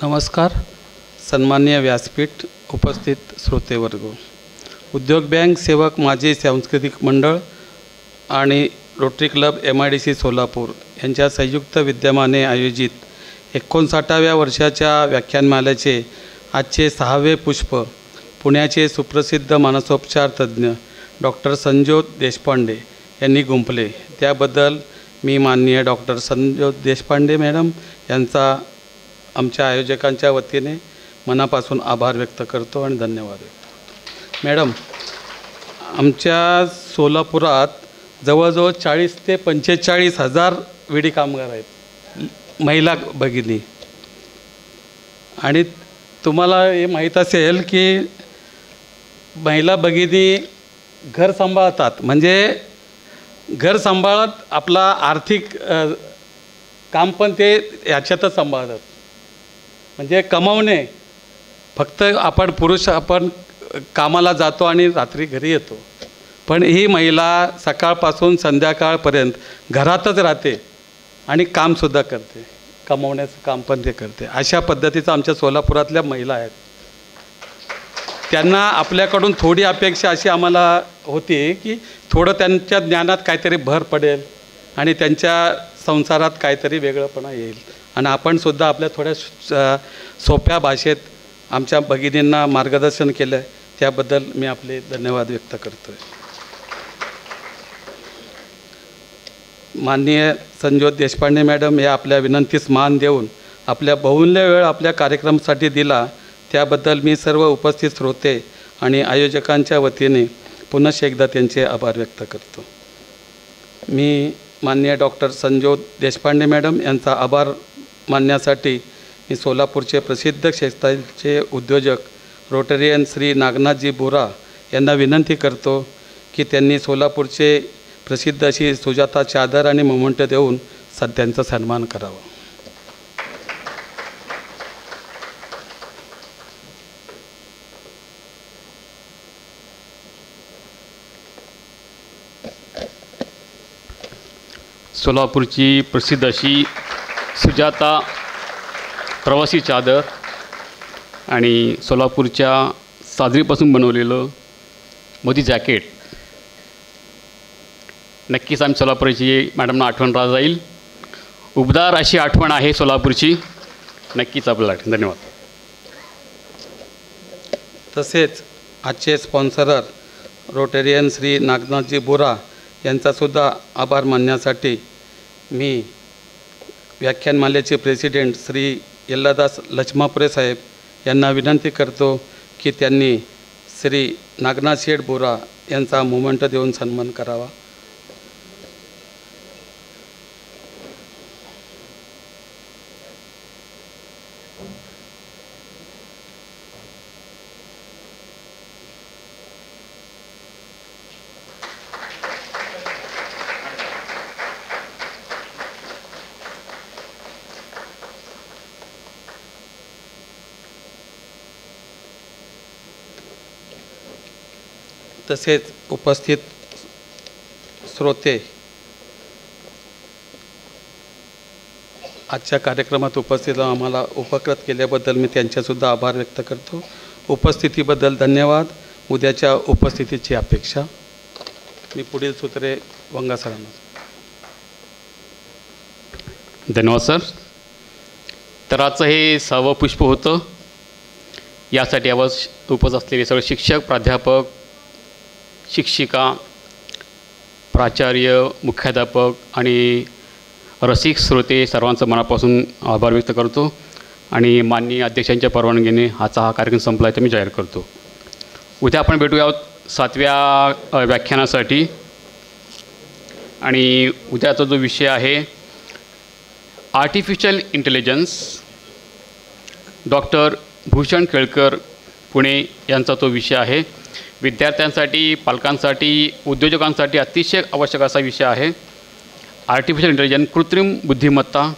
[SPEAKER 3] नमस्कार. सन्माननीय व्यासपीठ, उपस्थित श्रोतेवर्ग, उद्योग बँक सेवक माजी सांस्कृतिक मंडळ आणि रोटरी क्लब MIDC सोलापूर यांच्या संयुक्त विद्यमाने आयोजित 59व्या वर्षाच्या व्याख्यानमालेचे आजचे 6वे पुष्प पुण्याचे सुप्रसिद्ध मानसोपचार तज्ज्ञ डॉक्टर संजोत देशपांडे यांनी गुंफले. त्याबद्दल मी माननीय डॉक्टर संजोत देशपांडे मॅडम यांचा आमच्या आयोजकांच्या वतीने मनापासून आभार व्यक्त करतो आणि धन्यवाद व्यक्त करतो. मॅडम, आमच्या सोलापुरात जवळजवळ 40 ते 45 हजार विडी कामगार आहेत, महिला भगिनी. आणि तुम्हाला हे माहीत असेल की महिला भगिनी घर सांभाळतात, म्हणजे घर सांभाळत आपला आर्थिक काम पण ते याच्यातच सांभाळतात. म्हणजे कमावणे फक्त आपण पुरुष आपण कामाला जातो आणि रात्री घरी येतो, पण ही महिला सकाळपासून संध्याकाळपर्यंत घरातच राहते आणि कामसुद्धा करते, कमावण्याचं काम पण ते करते. अशा पद्धतीचं आमच्या सोलापुरातल्या महिला आहेत. त्यांना आपल्याकडून थोडी अपेक्षा अशी आम्हाला होती की थोडं त्यांच्या ज्ञानात काहीतरी भर पडेल आणि त्यांच्या संसारात काहीतरी वेगळंपणा येईल. आणि आपणसुद्धा आपल्या थोड्या सोप्या भाषेत आमच्या भगिनींना मार्गदर्शन केलं, त्याबद्दल मी आपले धन्यवाद व्यक्त करतो आहे. माननीय संजोत देशपांडे मॅडम या आपल्या विनंतीस मान देऊन आपल्या बहुमूल्य वेळ आपल्या कार्यक्रमासाठी दिला, त्याबद्दल मी सर्व उपस्थित श्रोते आणि आयोजकांच्या वतीने पुनश्च एकदा त्यांचे आभार व्यक्त करतो. मी माननीय डॉक्टर संजोत देशपांडे मॅडम यांचा आभार मानण्यासाठी मी सोलापूरचे प्रसिद्ध क्षेत्राचे उद्योजक रोटरियन श्री नागनाथजी बोरा यांना विनंती करतो की त्यांनी सोलापूरचे प्रसिद्ध अशी सुजाता चादर आणि मोमेंटो देऊन त्यांचा सन्मान करावा.
[SPEAKER 2] सोलापूरची प्रसिद्ध अशी सुजाता प्रवासी चादर आणि सोलापूरच्या सादरीपासून बनवलेलं मोदी जॅकेट नक्कीच आम्ही सोलापूरची मॅडमना आठवण राहा जाईल. उबदार अशी आठवण आहे सोलापूरची, नक्कीच आपल्याला आठवण. धन्यवाद.
[SPEAKER 3] तसेच आजचे स्पॉन्सरर रोटेरियन श्री नागनाथजी बोरा यांचासुद्धा आभार मानण्यासाठी मी व्याख्यानमालेचे प्रेसिडेंट श्री यल्लादास लचमापुरे साहेब यांना विनंती करतो की त्यांनी श्री नागनाथ शेठ बोरा यांचा मोमेंटो देऊन सन्मान करावा. तसेच उपस्थित श्रोते, आजच्या कार्यक्रमात उपस्थित आम्हाला उपकृत केल्याबद्दल मी त्यांच्यासुद्धा आभार व्यक्त करतो. उपस्थितीबद्दल धन्यवाद. उद्याच्या उपस्थितीची अपेक्षा. मी पुढील सूत्रे वंगा सरांना.
[SPEAKER 2] धन्यवाद सर. तर आजचं हे 6वं पुष्प होतं. यासाठी उपस्थित असलेले सर्व शिक्षक, प्राध्यापक, शिक्षिका, प्राचार्य, मुख्याध्यापक आणि रसिक श्रोते सर्वांचं मनापासून आभार व्यक्त करतो आणि माननीय अध्यक्षांच्या परवानगीने हा कार्यक्रम संपला आहे ते मी जाहीर करतो. उद्या आपण भेटूया 7व्या व्याख्यानासाठी. आणि उद्याचा जो विषय आहे artificial intelligence, doctor Bhushan Kelkar Pune यांचा तो विषय आहे. विद्यार्थ्यांसाठी, पालकांसाठी, उद्योजकांसाठी अतिशय आवश्यक असा विषय आहे आर्टिफिशियल इंटेलिजन्स, कृत्रिम बुद्धिमत्ता.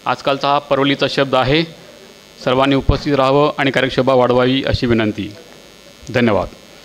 [SPEAKER 2] आजकालचा हा परवलीचा शब्द आहे. सर्वांनी उपस्थित राहावं आणि कार्यक्षमता वाढवावी अशी विनंती. धन्यवाद.